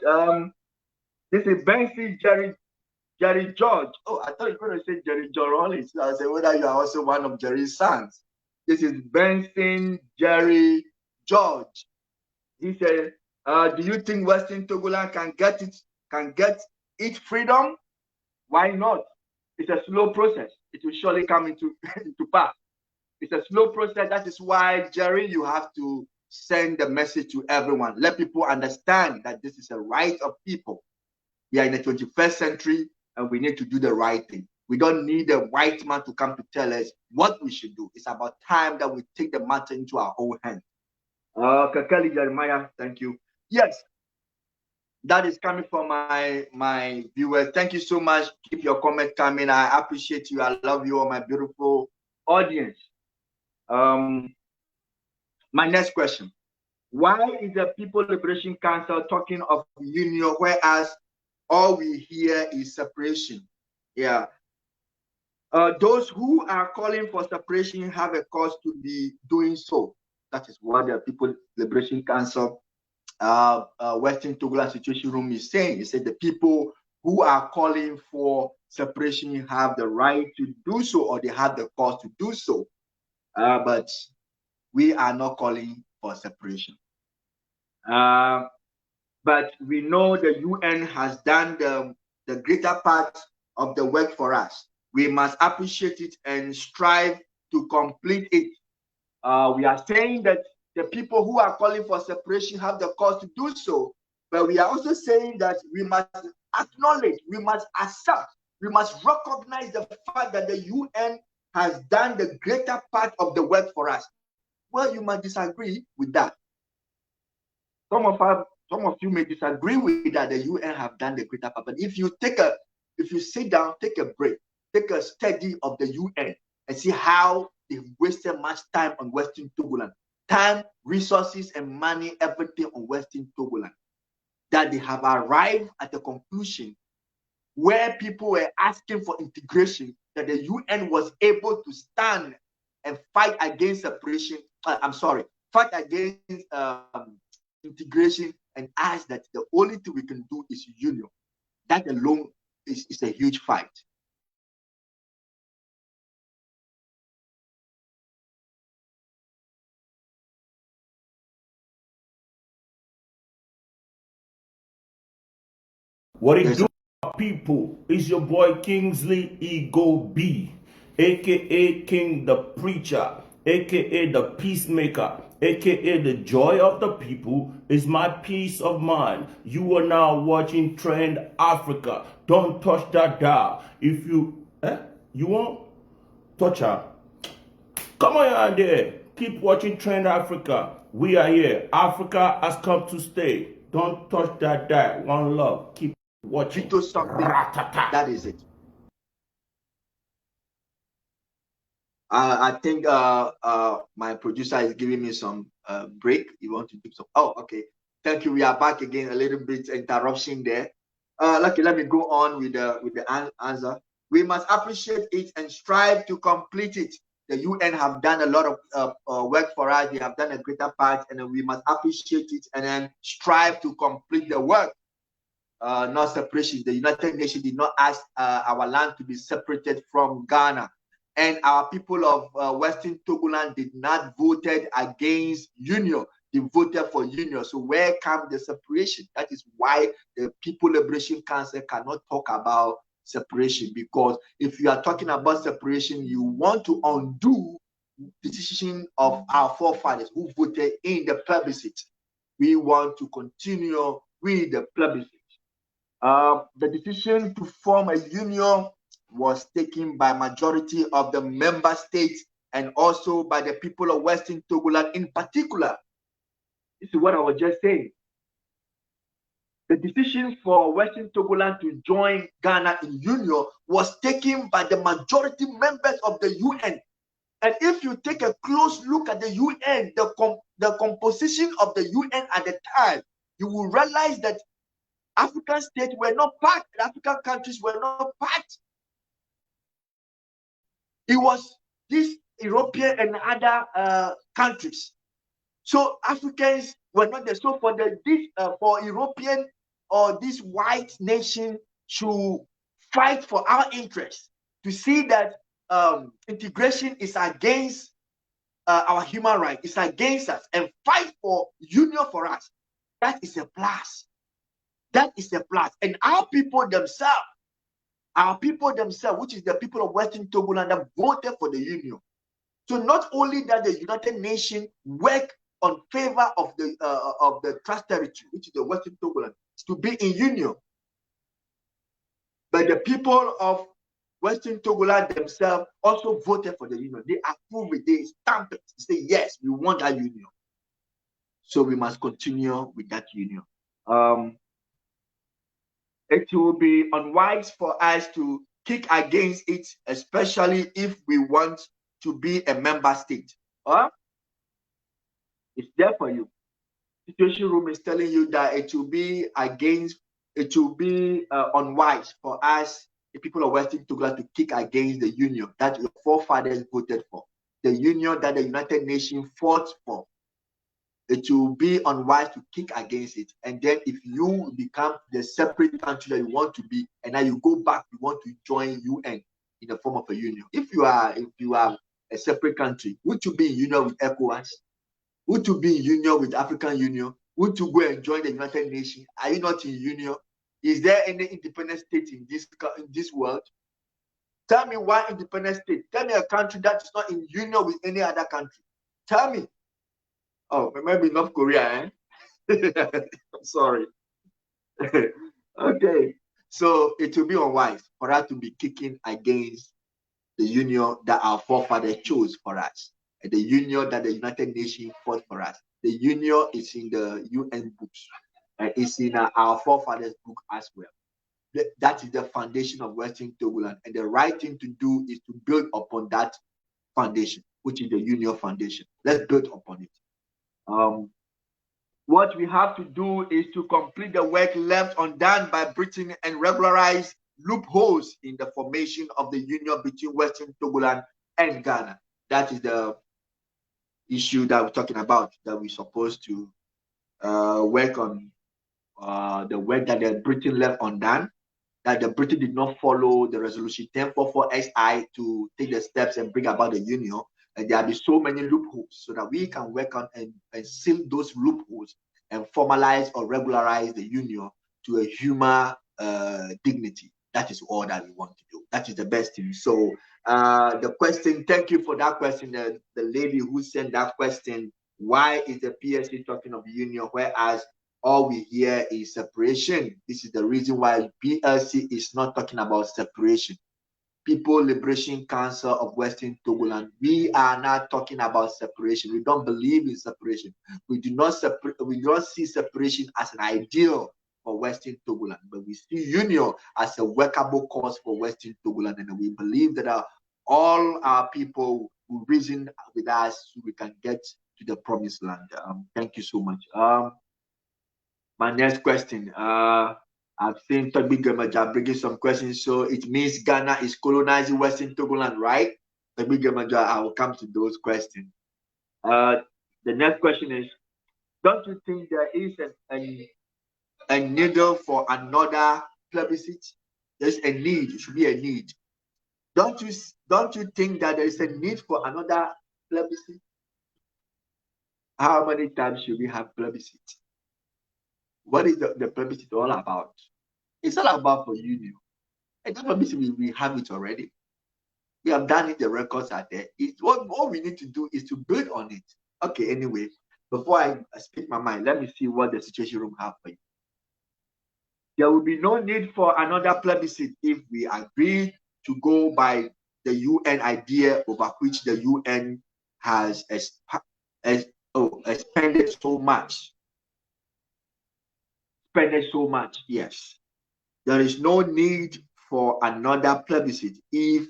This is Benson Jerry George. Oh, I thought you were going to say Jerry George only. So I said whether you are also one of Jerry's sons. This is Benson Jerry George. He said, do you think Western Togoland can get its freedom? Why not? It's a slow process. It will surely come into pass. It's a slow process. That is why, Jerry, you have to send the message to everyone. Let people understand that this is a right of people. We are in the 21st century and we need to do the right thing. We don't need a white man to come to tell us what we should do. It's about time that we take the matter into our own hands. Kakali Jeremiah, thank you. Yes, that is coming from my viewers. Thank you so much. Keep your comment coming. I appreciate you. I love you all, my beautiful audience. My next question. Why is the People Liberation Council talking of union, whereas all we hear is separation? Yeah. Those who are calling for separation have a cause to be doing so. That is what the People Liberation Council Western Togoland Situation Room is saying. It said the people who are calling for separation have the right to do so, or they have the cause to do so. But we are not calling for separation. But we know the UN has done the greater part of the work for us. We must appreciate it and strive to complete it. We are saying that the people who are calling for separation have the cause to do so, but we are also saying that we must acknowledge, we must accept, we must recognize the fact that the UN has done the greater part of the work for us. Well, you might disagree with that. Some of you may disagree with that. The UN have done the greater part, but if you sit down, take a break, take a study of the UN and see how they've wasted much time on Western Togoland, time, resources, and money, everything on Western Togoland, that they have arrived at a conclusion where people were asking for integration, that the UN was able to stand and fight against separation. Fight against integration, and ask that the only thing we can do is union. That alone is a huge fight. What it do, people? Is your boy Kingsley Ego B, aka King the Preacher, aka the Peacemaker, aka the Joy of the People. Is my peace of mind. You are now watching Trend Africa. Don't touch that dial. If you you won't touch her. Come on there. Keep watching Trend Africa. We are here. Africa has come to stay. Don't touch that dial. One love. Keep watching. Something, that is it. I think my producer is giving me some break. You want to do some? Oh, okay. Thank you. We are back again. A little bit interruption there. Okay, let me go on with the answer. We must appreciate it and strive to complete it. The UN have done a lot of work for us. They have done a greater part, and we must appreciate it and then strive to complete the work. Not separation. The United Nations did not ask our land to be separated from Ghana. And our people of Western Togoland did not voted against union. They voted for union. So where comes the separation? That is why the People Liberation Council cannot talk about separation, because if you are talking about separation, you want to undo the decision of our forefathers who voted in the plebiscite. We want to continue with the plebiscite. The decision to form a union was taken by majority of the member states and also by the people of Western Togoland in particular. This is what I was just saying. The decision for Western Togoland to join Ghana in union was taken by the majority members of the UN. And if you take a close look at the UN, the composition of the UN at the time, you will realize that African states were not part, African countries were not part. It was these European and other countries. So Africans were not there. So for European or this white nation to fight for our interests, to see that integration is against our human rights, it's against us, and fight for union for us, that is a plus. That is a plus. And our people themselves, which is the people of Western Togoland, have voted for the union. So not only that the United Nations work on favor of the trust territory, which is the Western Togoland, to be in union, but the people of Western Togoland themselves also voted for the union. They approve it, they stamp it, they say, yes, we want that union. So we must continue with that union. it will be unwise for us to kick against it, especially if we want to be a member state. Huh? It's there for you. Situation Room is telling you that it will be unwise for us, the people of Western Togoland, to kick against the union that your forefathers voted for, the union that the United Nations fought for. It will be unwise to kick against it. And then if you become the separate country that you want to be, and now you go back, you want to join UN in the form of a union. If you are a separate country, would you be in union with ECOWAS? Would you be in union with African Union? Would you go and join the United Nations? Are you not in union? Is there any independent state in this world? Tell me one independent state. Tell me a country that is not in union with any other country. Tell me. Oh, maybe North Korea, eh? I'm sorry. Okay. So it will be unwise for us to be kicking against the union that our forefathers chose for us, and the union that the United Nations fought for us. The union is in the UN books, and it's in our forefathers' book as well. That is the foundation of Western Togoland, and the right thing to do is to build upon that foundation, which is the union foundation. Let's build upon it. What we have to do is to complete the work left undone by Britain and regularize loopholes in the formation of the union between Western Togoland and Ghana. That is the issue that we're talking about, that we're supposed to work on, the work that the Britain left undone, that the Britain did not follow the resolution 1044 XI to take the steps and bring about the union. And there will be so many loopholes, so that we can work on and seal those loopholes and formalize or regularize the union to a human dignity. That is all that we want to do. That is the best thing. So the question, thank you for that question. The lady who sent that question, why is the PSC talking of union, whereas all we hear is separation? This is the reason why PLC is not talking about separation. People Liberation Council of Western Togoland, we are not talking about separation. We don't believe in separation. We do not see separation as an ideal for Western Togoland, but we see union as a workable cause for Western Togoland, and we believe that all our people will reason with us so we can get to the promised land. Thank you so much. My next question. I've seen Toby Gemaja bringing some questions. So it means Ghana is colonizing Western Togoland, right? Toby Gemaja, I will come to those questions. The next question is, don't you think there is a need for another plebiscite? There's a need. It should be a need. Don't you think that there is a need for another plebiscite? How many times should we have plebiscite? What is the plebiscite all about? It's all about for union. And that plebiscite, we have it already. We have done it, the records are there. What we need to do is to build on it. Okay, anyway, before I speak my mind, let me see what the Situation Room have for you. There will be no need for another plebiscite if we agree to go by the UN idea over which the UN has expended so much. Yes. There is no need for another plebiscite if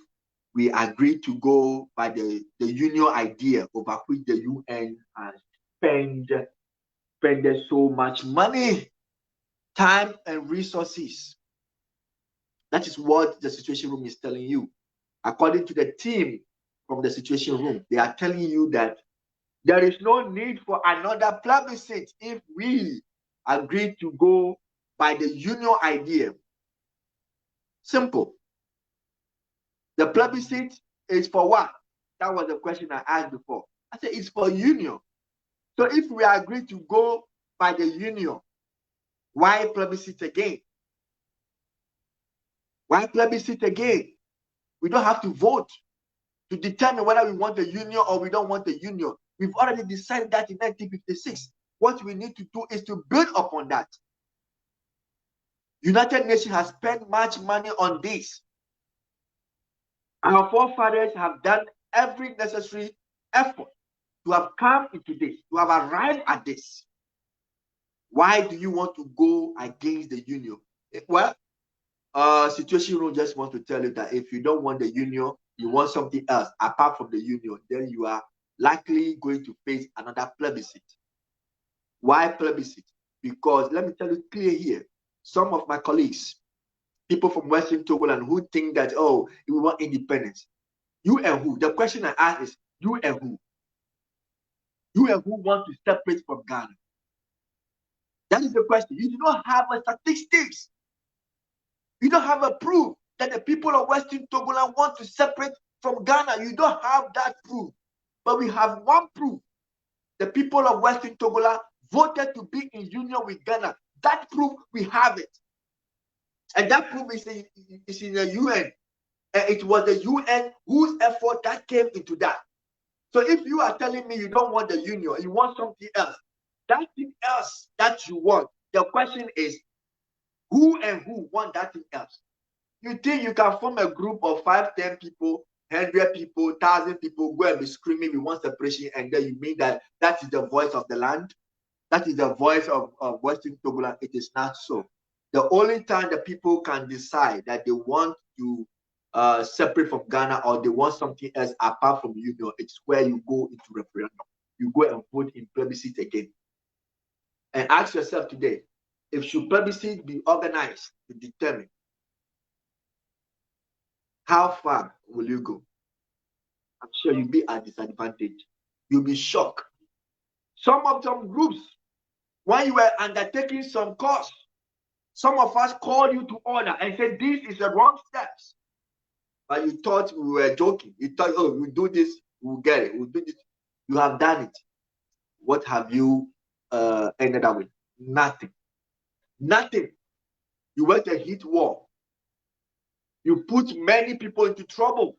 we agree to go by the union idea over which the UN has spent so much money, time, and resources. That is what the Situation Room is telling you. According to the team from the Situation Room, they are telling you that there is no need for another plebiscite if we agree to go by the union idea. Simple. The plebiscite is for what? That was the question I asked before. I said it's for union. So if we agree to go by the union, why plebiscite again? Why plebiscite again? We don't have to vote to determine whether we want a union or we don't want a union. We've already decided that in 1956. What we need to do is to build upon that. United Nations has spent much money on this. Our forefathers have done every necessary effort to have come into this, to have arrived at this. Why do you want to go against the union? Well, Situation room just want to tell you that if you don't want the union, you want something else apart from the union, then you are likely going to face another plebiscite. Why plebiscite? Because let me tell you clear here, some of my colleagues, people from Western Togoland who think that, oh, we want independence. You and who? The question I ask is, you and who? You and who want to separate from Ghana? That is the question. You do not have a statistics. You don't have a proof that the people of Western Togoland want to separate from Ghana. You don't have that proof. But we have one proof. The people of Western Togoland voted to be in union with Ghana. That proof, we have it. And that proof is in the UN. And it was the UN whose effort that came into that. So if you are telling me you don't want the union, you want something else, that thing else that you want, the question is, who and who want that thing else? You think you can form a group of 5, 10 people, 100 people, 1,000 people, go and be screaming, we want separation, and then you mean that that is the voice of the land? That is the voice of Western Togoland? It is not so. The only time the people can decide that they want to separate from Ghana or they want something else apart from union, it's where you go into referendum. You go and vote in plebiscite again. And ask yourself today, if should plebiscite be organized to determine, how far will you go? I'm sure you'll be at disadvantage. You'll be shocked. Some groups, when you were undertaking some course, some of us called you to order and said, this is the wrong steps. But you thought we were joking. You thought, oh, we'll do this, we'll get it, we'll do this. You have done it. What have you ended up with? Nothing. Nothing. You went a heat war. You put many people into trouble.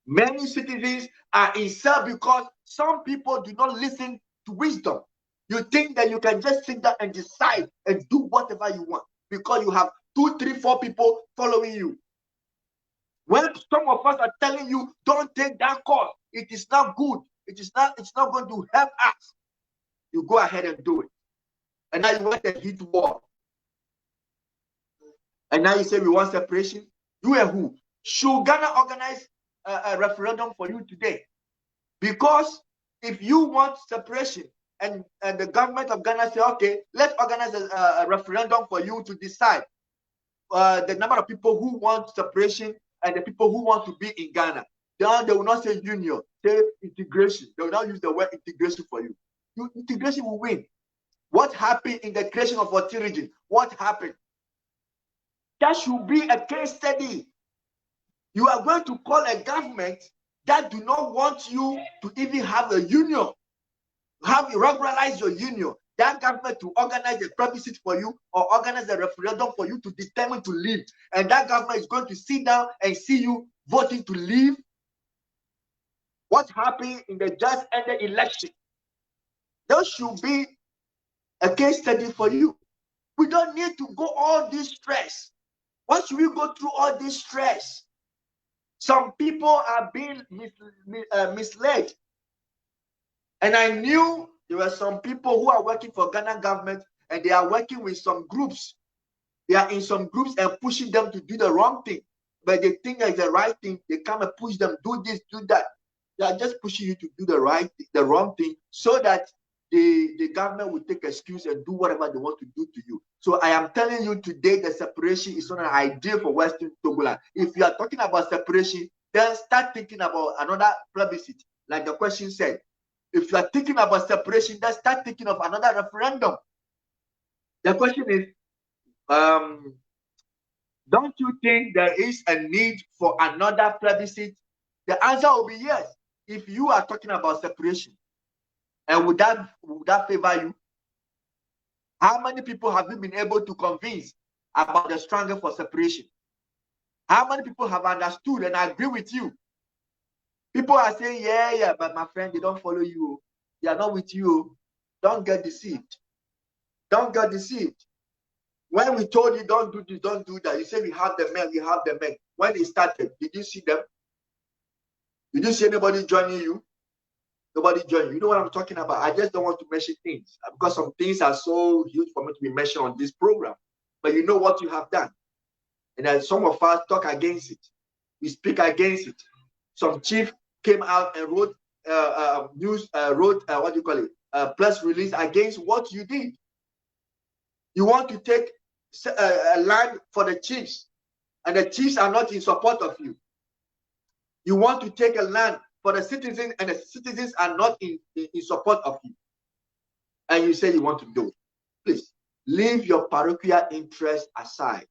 Many citizens are in cell because some people do not listen to wisdom. You think that you can just sit down and decide and do whatever you want because you have 2, 3, 4 people following you. When some of us are telling you, don't take that course, it is not good. It's not going to help us. You go ahead and do it. And now you want a heat war. And now you say we want separation. You and who? Should Ghana organize a referendum for you today? Because if you want separation and the government of Ghana say, okay, let's organize a referendum for you to decide the number of people who want separation and the people who want to be in Ghana, then they will not say union, say integration. They will not use the word integration for you. Integration will win. What happened in the creation of Oti region? What happened? That should be a case study. You are going to call a government that do not want you to even have a union, regularize your union. That government to organize a plebiscite for you or organize a referendum for you to determine to leave. And that government is going to sit down and see you voting to leave. What happened in the just ended election? There should be a case study for you. We don't need to go all this stress. Why should we go through all this stress? Some people are being misled. And I knew there were some people who are working for Ghana government and they are working with some groups. They are in some groups and pushing them to do the wrong thing. But they think it's the right thing. They come and push them, do this, do that. They are just pushing you to do the wrong thing so that the government will take excuse and do whatever they want to do to you. So I am telling you today, the separation is not an idea for Western Togoland. If you are talking about separation, then start thinking about another plebiscite, like the question said. If you are thinking about separation, then start thinking of another referendum. The question is, don't you think there is a need for another plebiscite? The answer will be yes. If you are talking about separation, and would that favor you? How many people have you been able to convince about the struggle for separation? How many people have understood and agree with you? People are saying, yeah, but my friend, they don't follow you. They are not with you. Don't get deceived. Don't get deceived. When we told you don't do this, don't do that, you say we have the men, we have the men. When it started, did you see them? Did you see anybody joining you? Nobody joined you. You know what I'm talking about? I just don't want to mention things because some things are so huge for me to be mentioned on this program. But you know what you have done. And then some of us talk against it. We speak against it. Some chief came out and wrote press release against what you did. You want to take a land for the chiefs, and the chiefs are not in support of you. You want to take a land for the citizens, and the citizens are not in support of you. And you say you want to do it. Please, leave your parochial interest aside.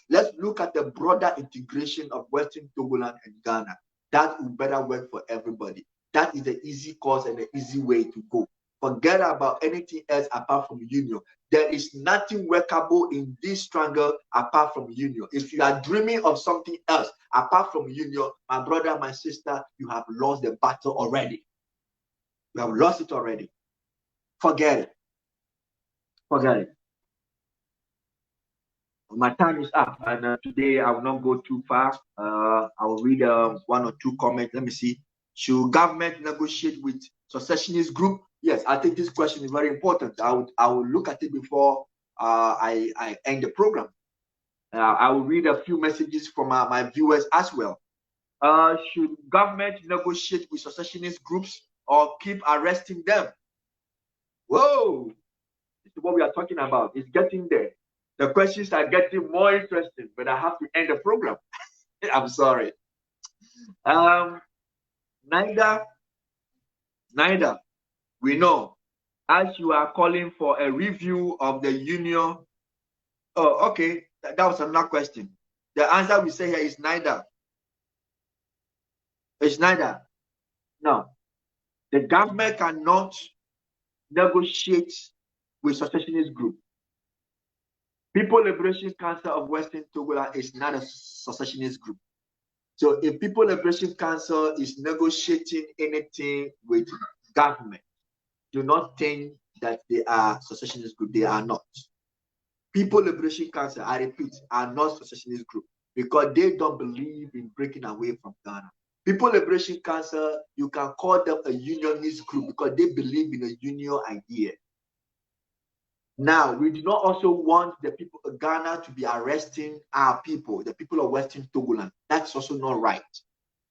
Let's look at the broader integration of Western Togoland and Ghana. That will better work for everybody. That is the easy course and the easy way to go. Forget about anything else apart from union. There is nothing workable in this struggle apart from union. If you are dreaming of something else apart from union, my brother, my sister, you have lost the battle already. You have lost it already. Forget it. Forget it. My time is up, and today I will not go too far. I will read one or two comments. Let me see. Should government negotiate with secessionist group? Yes, I think this question is very important. I will look at it before I end the program. I will read a few messages from my viewers as well. Should government negotiate with secessionist groups or keep arresting them? Whoa, this is what we are talking about. It's getting there. The questions are getting more interesting, but I have to end the program. I'm sorry. Neither. We know, as you are calling for a review of the union. Oh, okay. That was another question. The answer we say here is neither. It's neither. No. The government cannot negotiate with secessionist group. People Liberation Council of Western Togoland is not a secessionist group. So if People Liberation Council is negotiating anything with government, do not think that they are secessionist group. They are not. People Liberation Council, I repeat, are not secessionist group because they don't believe in breaking away from Ghana. People Liberation Council, you can call them a unionist group because they believe in a union idea. Now, we do not also want the people of Ghana to be arresting our people, the people of Western Togoland. That's also not right.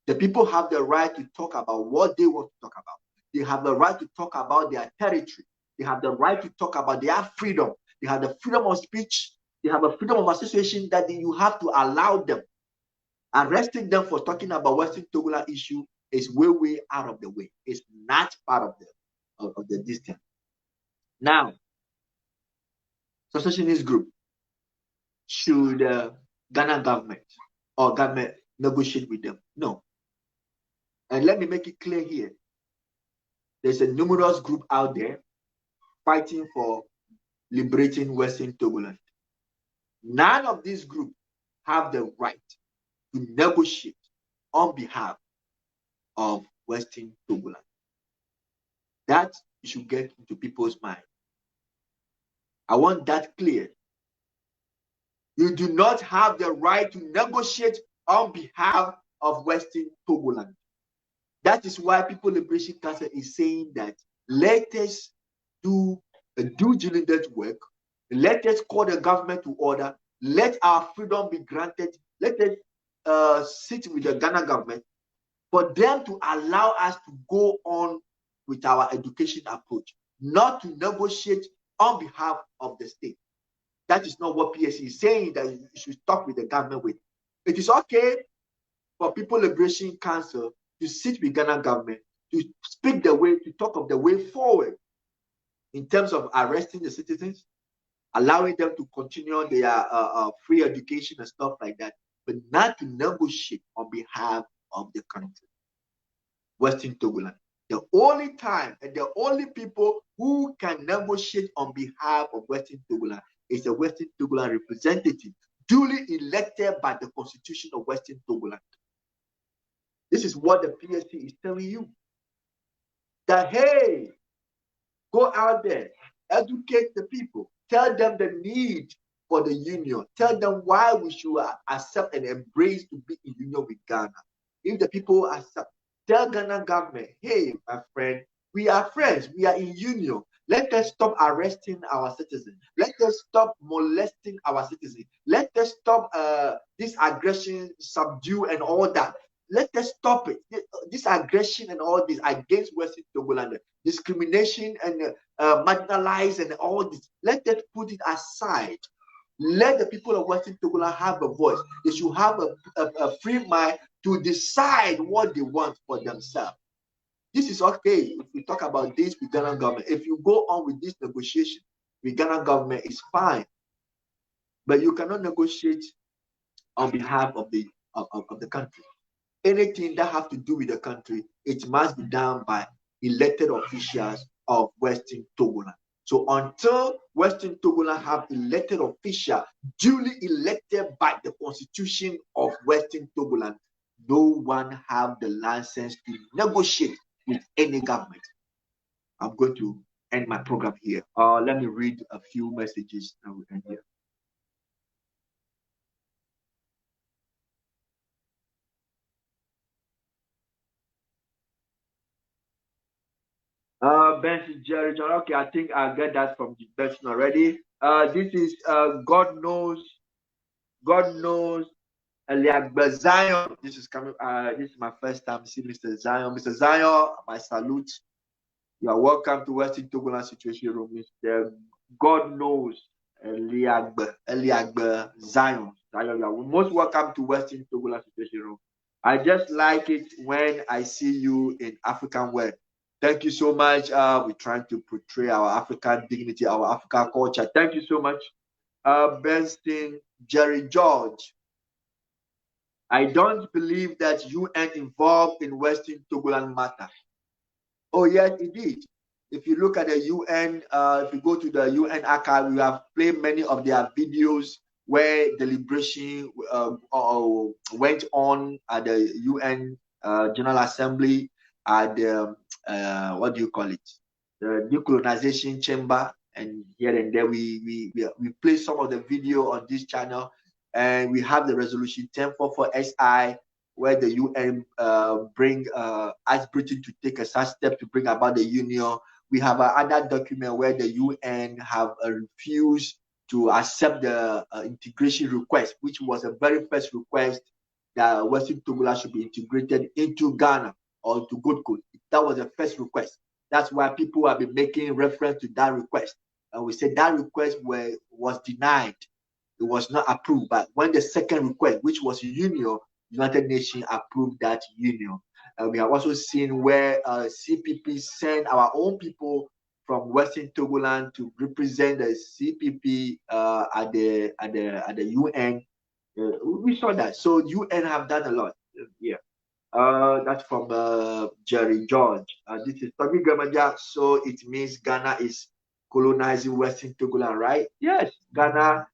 The people have the right to talk about what they want to talk about. They have the right to talk about their territory. They have the right to talk about their freedom. They have the freedom of speech. They have a freedom of association that you have to allow them. Arresting them for talking about Western Togoland issue is way out of the way. It's not part of the distance. Now, secessionist group, should Ghana government or government negotiate with them? No. And let me make it clear here. There's a numerous group out there fighting for liberating Western Togoland. None of these groups have the right to negotiate on behalf of Western Togoland. That should get into people's mind. I want that clear. You do not have the right to negotiate on behalf of Western Togoland. That is why People Liberation Council is saying that let us do a due diligence work. Let us call the government to order. Let our freedom be granted. Let us sit with the Ghana government for them to allow us to go on with our education approach, not to negotiate on behalf of the state. That is not what PSC is saying that you should talk with the government with. It is okay for People Liberation Council to sit with Ghana government, to speak the way, to talk of the way forward in terms of arresting the citizens, allowing them to continue their free education and stuff like that, but not to negotiate on behalf of the country, Western Togoland. The only time and the only people who can negotiate on behalf of Western Togoland is a Western Togoland representative duly elected by the Constitution of Western Togoland. This is what the PSC is telling you. That, hey, go out there, educate the people, tell them the need for the union, tell them why we should accept and embrace to be in union with Ghana. If the people accept, tell Ghana government, hey, my friend, we are friends, we are in union. Let us stop arresting our citizens. Let us stop molesting our citizens. Let us stop this aggression, subdue, and all that. Let us stop it. This aggression and all this against Western Togoland, discrimination and marginalized and all this. Let us put it aside. Let the people of Western Togoland have a voice. They should have a free mind to decide what they want for themselves. This is okay if we talk about this with Ghana government. If you go on with this negotiation with Ghana government, it's fine. But you cannot negotiate on behalf of the country. Anything that have to do with the country, it must be done by elected officials of Western Togoland. So until Western Togoland have elected officials duly elected by the constitution of Western Togoland, no one have the license to negotiate with any government. I'm going to end my program here. Let me read a few messages and we end here. Benson Jerry John. Okay, I think I get that from the Benson already. This is God knows Eliagba Zion. This is coming. This is my first time seeing Mr. Zion. Mr. Zion, my salute. You are welcome to Western Togoland Situation Room. Mr. God knows Eliagba Zion. Zion, you are most welcome to Western Togoland Situation Room. I just like it when I see you in African wear. Thank you so much. We're trying to portray our African dignity, our African culture. Thank you so much. Bernstein, Jerry George. I don't believe that UN involved in Western Togoland matter. Oh, yes, indeed. If you look at the UN, if you go to the UN archive, we have played many of their videos where deliberation went on at the UN General Assembly at the what do you call it? The decolonization chamber, and here and there we play some of the video on this channel, and we have the resolution 1044 SI where the UN asked Britain to take a such step to bring about the union. We have another document where the UN have refused to accept the integration request, which was a very first request that Western Togoland should be integrated into Ghana or to Gold Coast. That was the first request. That's why people have been making reference to that request. And we said that request was denied. It was not approved. But when the second request, which was union, United Nations approved that union. We have also seen where CPP sent our own people from Western Togoland to represent the CPP at the UN. We saw that. So UN have done a lot. Yeah. That's from Jerry George. This is Tommy Gamadia. So it means Ghana is colonizing Western Togoland, right? Yes. Ghana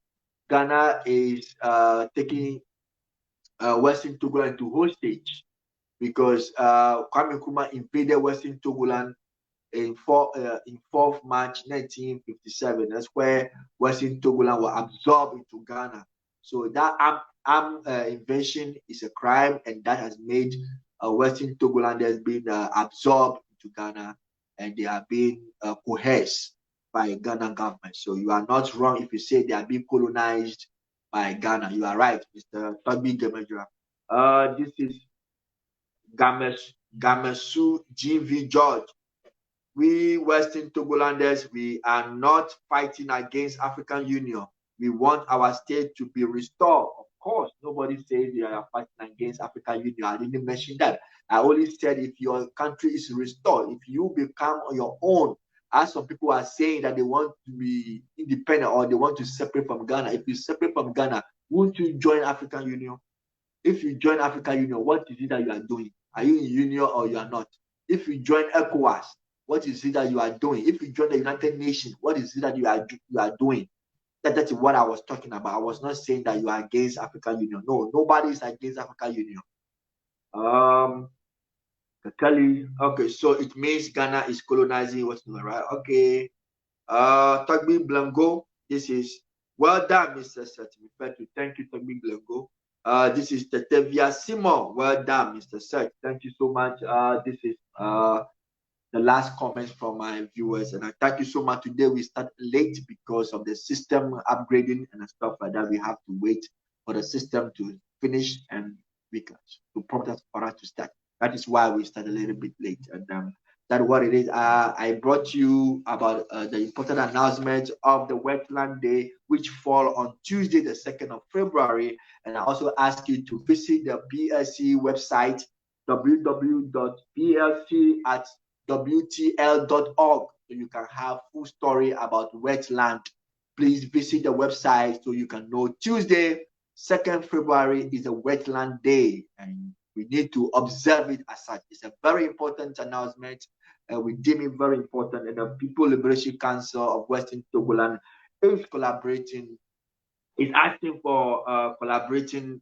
is taking Western Togoland into hostage because Kwame Nkrumah invaded Western Togoland in 4th March 1957. That's where Western Togoland was absorbed into Ghana. So that armed invasion is a crime, and that has made Western Togolanders being absorbed into Ghana, and they are being coerced by Ghana government. So you are not wrong if you say they are being colonized by Ghana. You are right, Mr. Toby Gemedra. This is Gamesu GV George. We Western Togolanders, we are not fighting against African Union. We want our state to be restored. Of course, nobody says they are fighting against African Union. I didn't mention that. I only said if your country is restored, if you become on your own, as some people are saying that they want to be independent or they want to separate from Ghana. If you separate from Ghana, won't you join African Union? If you join African Union, what is it that you are doing? Are you in union or you are not? If you join ECOWAS, what is it that you are doing? If you join the United Nations, what is it that you are doing? That is what I was talking about. I was not saying that you are against African Union. No, nobody is against African Union. Kelly, okay, so it means Ghana is colonizing what's not right. Okay. Tagbi Blanco, this is well done, Mr. Seth. Thank you, Tagbi Blanco. This is Tetevia Simon. Well done, Mr. Seth. Thank you so much. This is the last comments from my viewers. And I thank you so much. Today we start late because of the system upgrading and stuff like that. We have to wait for the system to finish and we can to prompt us for us to start. That is why we start a little bit late. And that's what it is. I brought you about the important announcement of the Wetland Day, which fall on Tuesday, the 2nd of February. And I also ask you to visit the PLC website, www.plc@wtl.org, so you can have full story about wetland. Please visit the website so you can know Tuesday, 2nd February is a Wetland Day, and we need to observe it as such. It's a very important announcement, and we deem it very important. And the People Liberation Council of Western Togoland is collaborating. Is asking for collaboration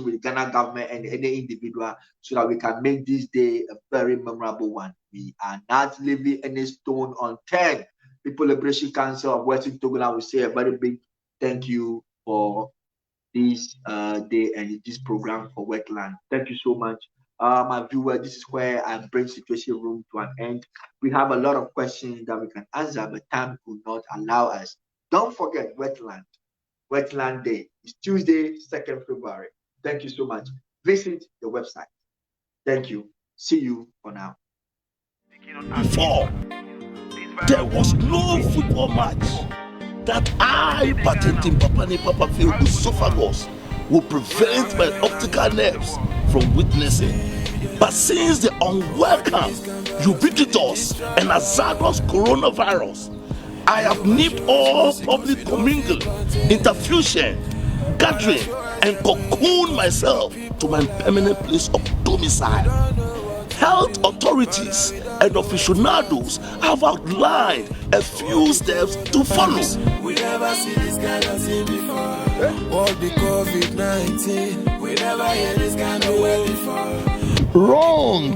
with Ghana government and any individual so that we can make this day a very memorable one. We are not leaving any stone unturned. People Liberation Council of Western Togoland will say a very big thank you for this day and this program for wetland. Thank you so much. My viewer, this is where I bring Situation Room to an end. We have a lot of questions that we can answer, but time will not allow us. Don't forget Wetland Day is Tuesday, 2nd February. Thank you so much. Visit the website. Thank you. See you for now. Before, there was no football match that I, patenting Papa Field esophagus, will prevent my optical nerves from witnessing. But since the unwelcome, ubiquitous, and hazardous coronavirus, I have nipped all public commingling, interfusion, gathering, and cocooned myself to my permanent place of domicile. Health authorities and aficionados have outlined a few steps to follow. We never see this kind of thing before. What the COVID-19? We never hear this kind of word before. Wrong.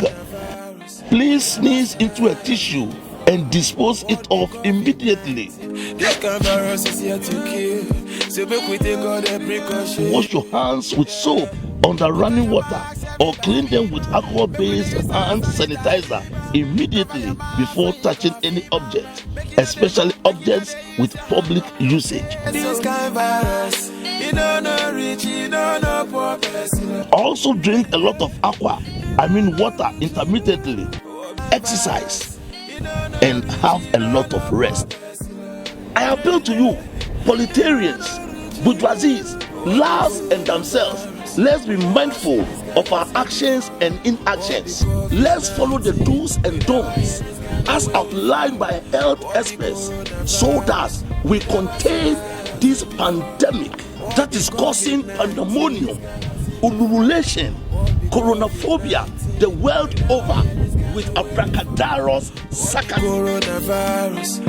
Please sneeze into a tissue and dispose it off immediately. This kind of virus is here to kill. So make we take all the precautions. Wash your hands with soap under running water or clean them with alcohol-based hand sanitizer immediately before touching any object, especially objects with public usage. This kind of virus, you don't know rich, you don't know poor person. Also drink a lot of water intermittently, exercise, and have a lot of rest. I appeal to you, proletarians, bourgeoisies, lords and themselves, let's be mindful of our actions and inactions. Let's follow the do's and don'ts as outlined by health experts so that we contain this pandemic that is causing pandemonium, ululation, coronaphobia the world over with abracadabras, coronavirus.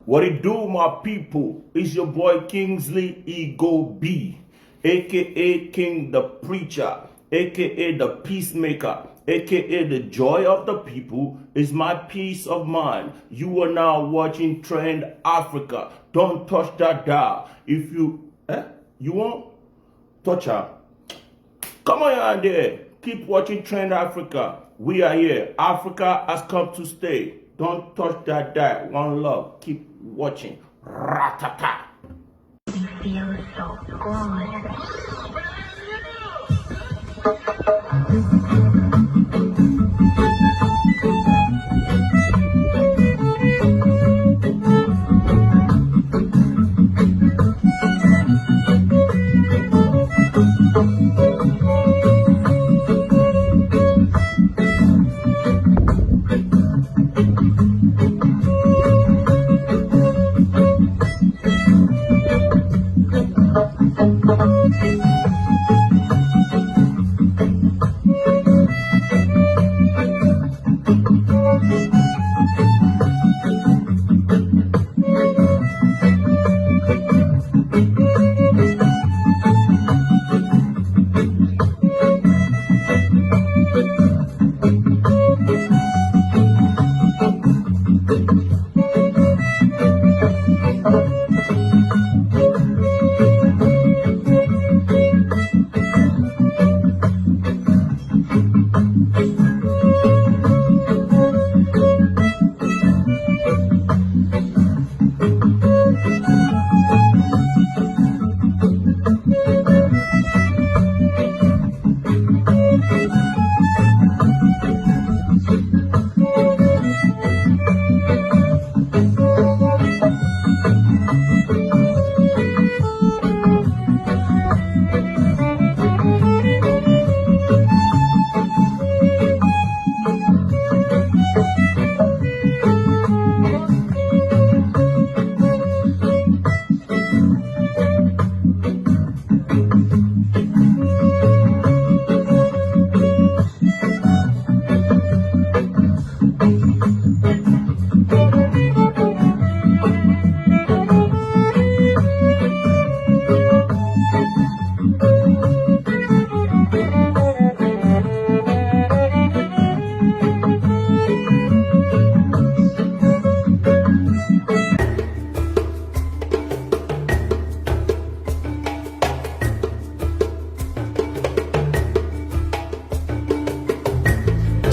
What it do, my people? It's your boy Kingsley Ego B, aka King the Preacher, aka the Peacemaker, aka the Joy of the People is my peace of mind. You are now watching Trend Africa. Don't touch that dial. If you won't touch her. Come on there. Keep watching Trend Africa. We are here. Africa has come to stay. Don't touch that dial. One love. Keep watching. Ratata. You feel so good.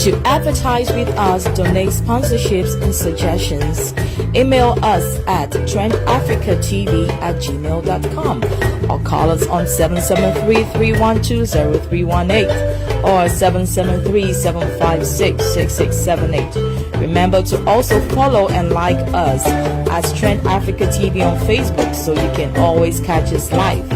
To advertise with us, donate sponsorships and suggestions, email us at trendafricatv@gmail.com or call us on 773-312-0318 or 773-756-6678. Remember to also follow and like us as Trend Africa TV on Facebook so you can always catch us live.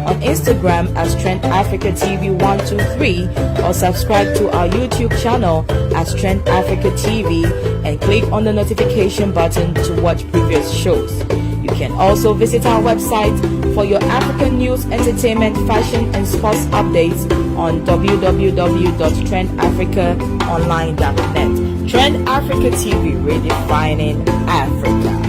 On Instagram as Trend Africa TV 123 or subscribe to our YouTube channel as Trend Africa TV and click on the notification button to watch previous shows. You can also visit our website for your African news, entertainment, fashion and sports updates on www.trendafricaonline.net. Trend Africa TV, redefining Africa.